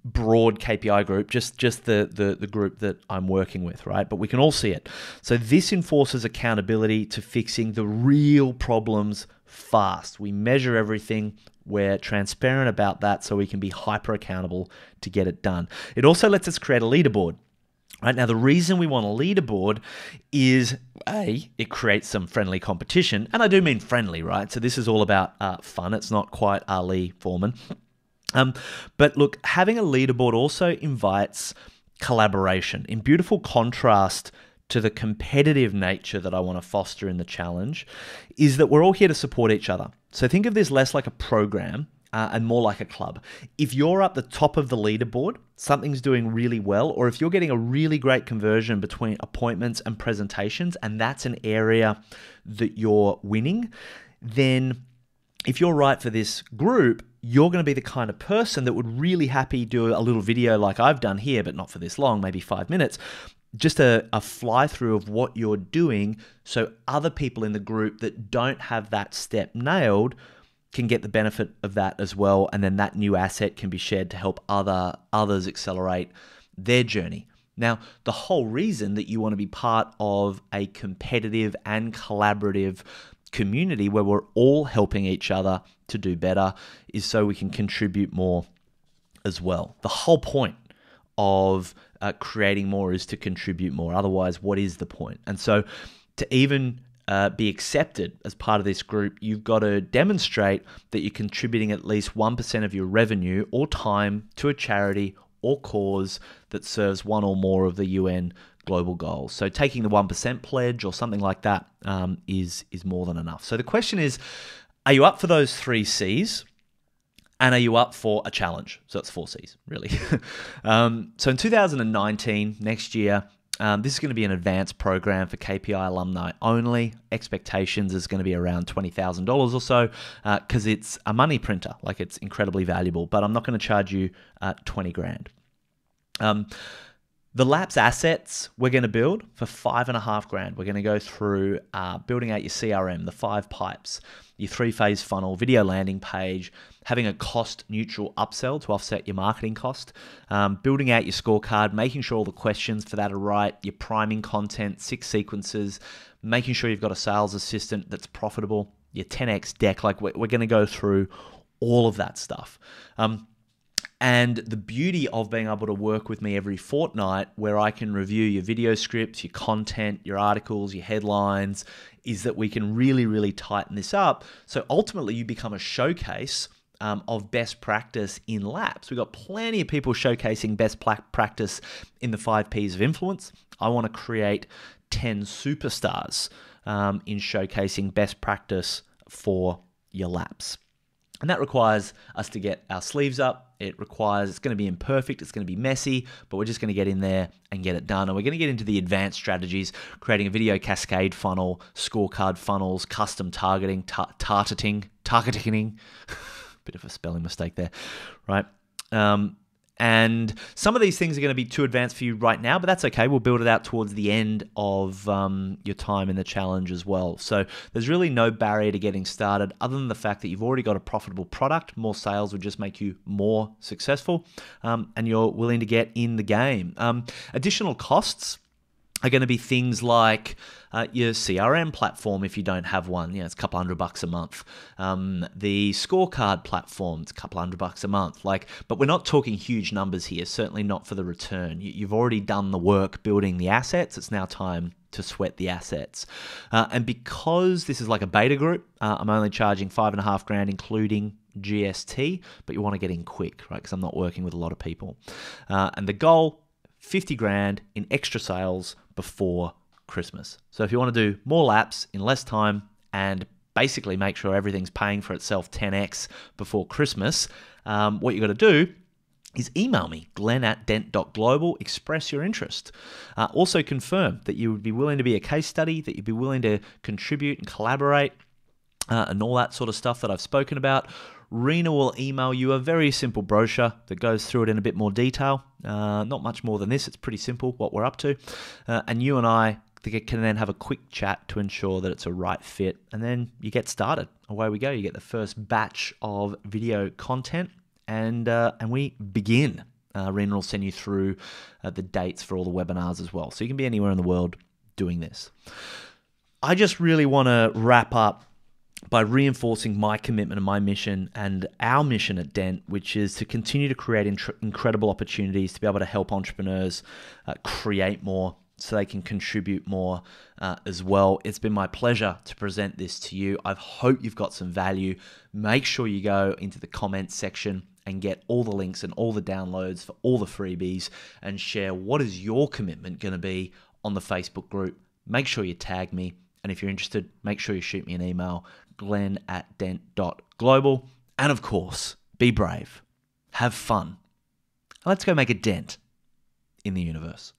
Speaker 1: broad KPI group, just the group that I'm working with, right? But we can all see it. So this enforces accountability to fixing the real problems fast. We measure everything. We're transparent about that so we can be hyper accountable to get it done. It also lets us create a leaderboard. Right, now, the reason we want a leaderboard is, A, it creates some friendly competition. And I do mean friendly, right? So this is all about fun. It's not quite Ali Foreman. But look, having a leaderboard also invites collaboration in beautiful contrast to the competitive nature that I want to foster in the challenge, is that we're all here to support each other. So think of this less like a program and more like a club. If you're up the top of the leaderboard, something's doing really well, or if you're getting a really great conversion between appointments and presentations, and that's an area that you're winning, then if you're right for this group, you're going to be the kind of person that would really happy do a little video like I've done here, but not for this long, maybe 5 minutes, just a fly through of what you're doing so other people in the group that don't have that step nailed can get the benefit of that as well, and then that new asset can be shared to help others accelerate their journey. Now, the whole reason that you want to be part of a competitive and collaborative community where we're all helping each other to do better is so we can contribute more as well. The whole point of creating more is to contribute more. Otherwise, what is the point? And so to even be accepted as part of this group, you've got to demonstrate that you're contributing at least 1% of your revenue or time to a charity or cause that serves one or more of the UN global goals. So taking the 1% pledge or something like that is more than enough. So the question is, are you up for those 3 C's? And are you up for a challenge? So it's 4 C's, really. So in 2019, next year, this is going to be an advanced program for KPI alumni only. Expectations is going to be around $20,000 or so because it's a money printer. Like, it's incredibly valuable, but I'm not going to charge you 20 grand. The LAPS assets we're going to build for 5.5 grand. We're going to go through building out your CRM, the 5 pipes, your 3-phase funnel, video landing page, having a cost-neutral upsell to offset your marketing cost, building out your scorecard, making sure all the questions for that are right, your priming content, 6 sequences, making sure you've got a sales assistant that's profitable, your 10x deck. Like, we're going to go through all of that stuff. And the beauty of being able to work with me every fortnight, where I can review your video scripts, your content, your articles, your headlines, is that we can really, really tighten this up. So ultimately, you become a showcase of best practice in LAPS. We've got plenty of people showcasing best practice in the 5 Ps of influence. I want to create 10 superstars in showcasing best practice for your LAPS. And that requires us to get our sleeves up. It's going to be imperfect, it's going to be messy, but we're just going to get in there and get it done. And we're going to get into the advanced strategies, creating a video cascade funnel, scorecard funnels, custom targeting, targeting, bit of a spelling mistake there, right? And some of these things are going to be too advanced for you right now, but that's okay. We'll build it out towards the end of your time in the challenge as well. So there's really no barrier to getting started other than the fact that you've already got a profitable product. More sales would just make you more successful, and you're willing to get in the game. Additional costs are going to be things like your CRM platform if you don't have one. It's a couple $100 a month. The scorecard platform, it's a couple $100 a month. But we're not talking huge numbers here, certainly not for the return. You've already done the work building the assets. It's now time to sweat the assets. And because this is like a beta group, I'm only charging $5,500 including GST, but you want to get in quick, right? Because I'm not working with a lot of people. And the goal, $50,000 in extra sales before Christmas. So if you want to do more laps in less time and basically make sure everything's paying for itself 10x before Christmas, what you got to do is email me, glen@dent.global, express your interest. Also confirm that you would be willing to be a case study, that you'd be willing to contribute and collaborate, and all that sort of stuff that I've spoken about. Rena will email you a very simple brochure that goes through it in a bit more detail. Not much more than this. It's pretty simple what we're up to. And you and I can then have a quick chat to ensure that it's a right fit. And then you get started. Away we go. You get the first batch of video content and we begin. Rena will send you through the dates for all the webinars as well. So you can be anywhere in the world doing this. I just really want to wrap up by reinforcing my commitment and my mission and our mission at DENT, which is to continue to create incredible opportunities to be able to help entrepreneurs create more so they can contribute more as well. It's been my pleasure to present this to you. I hope you've got some value. Make sure you go into the comments section and get all the links and all the downloads for all the freebies and share what is your commitment going to be on the Facebook group. Make sure you tag me. And if you're interested, make sure you shoot me an email, glen@dent.global. And of course, be brave, have fun. Let's go make a dent in the universe.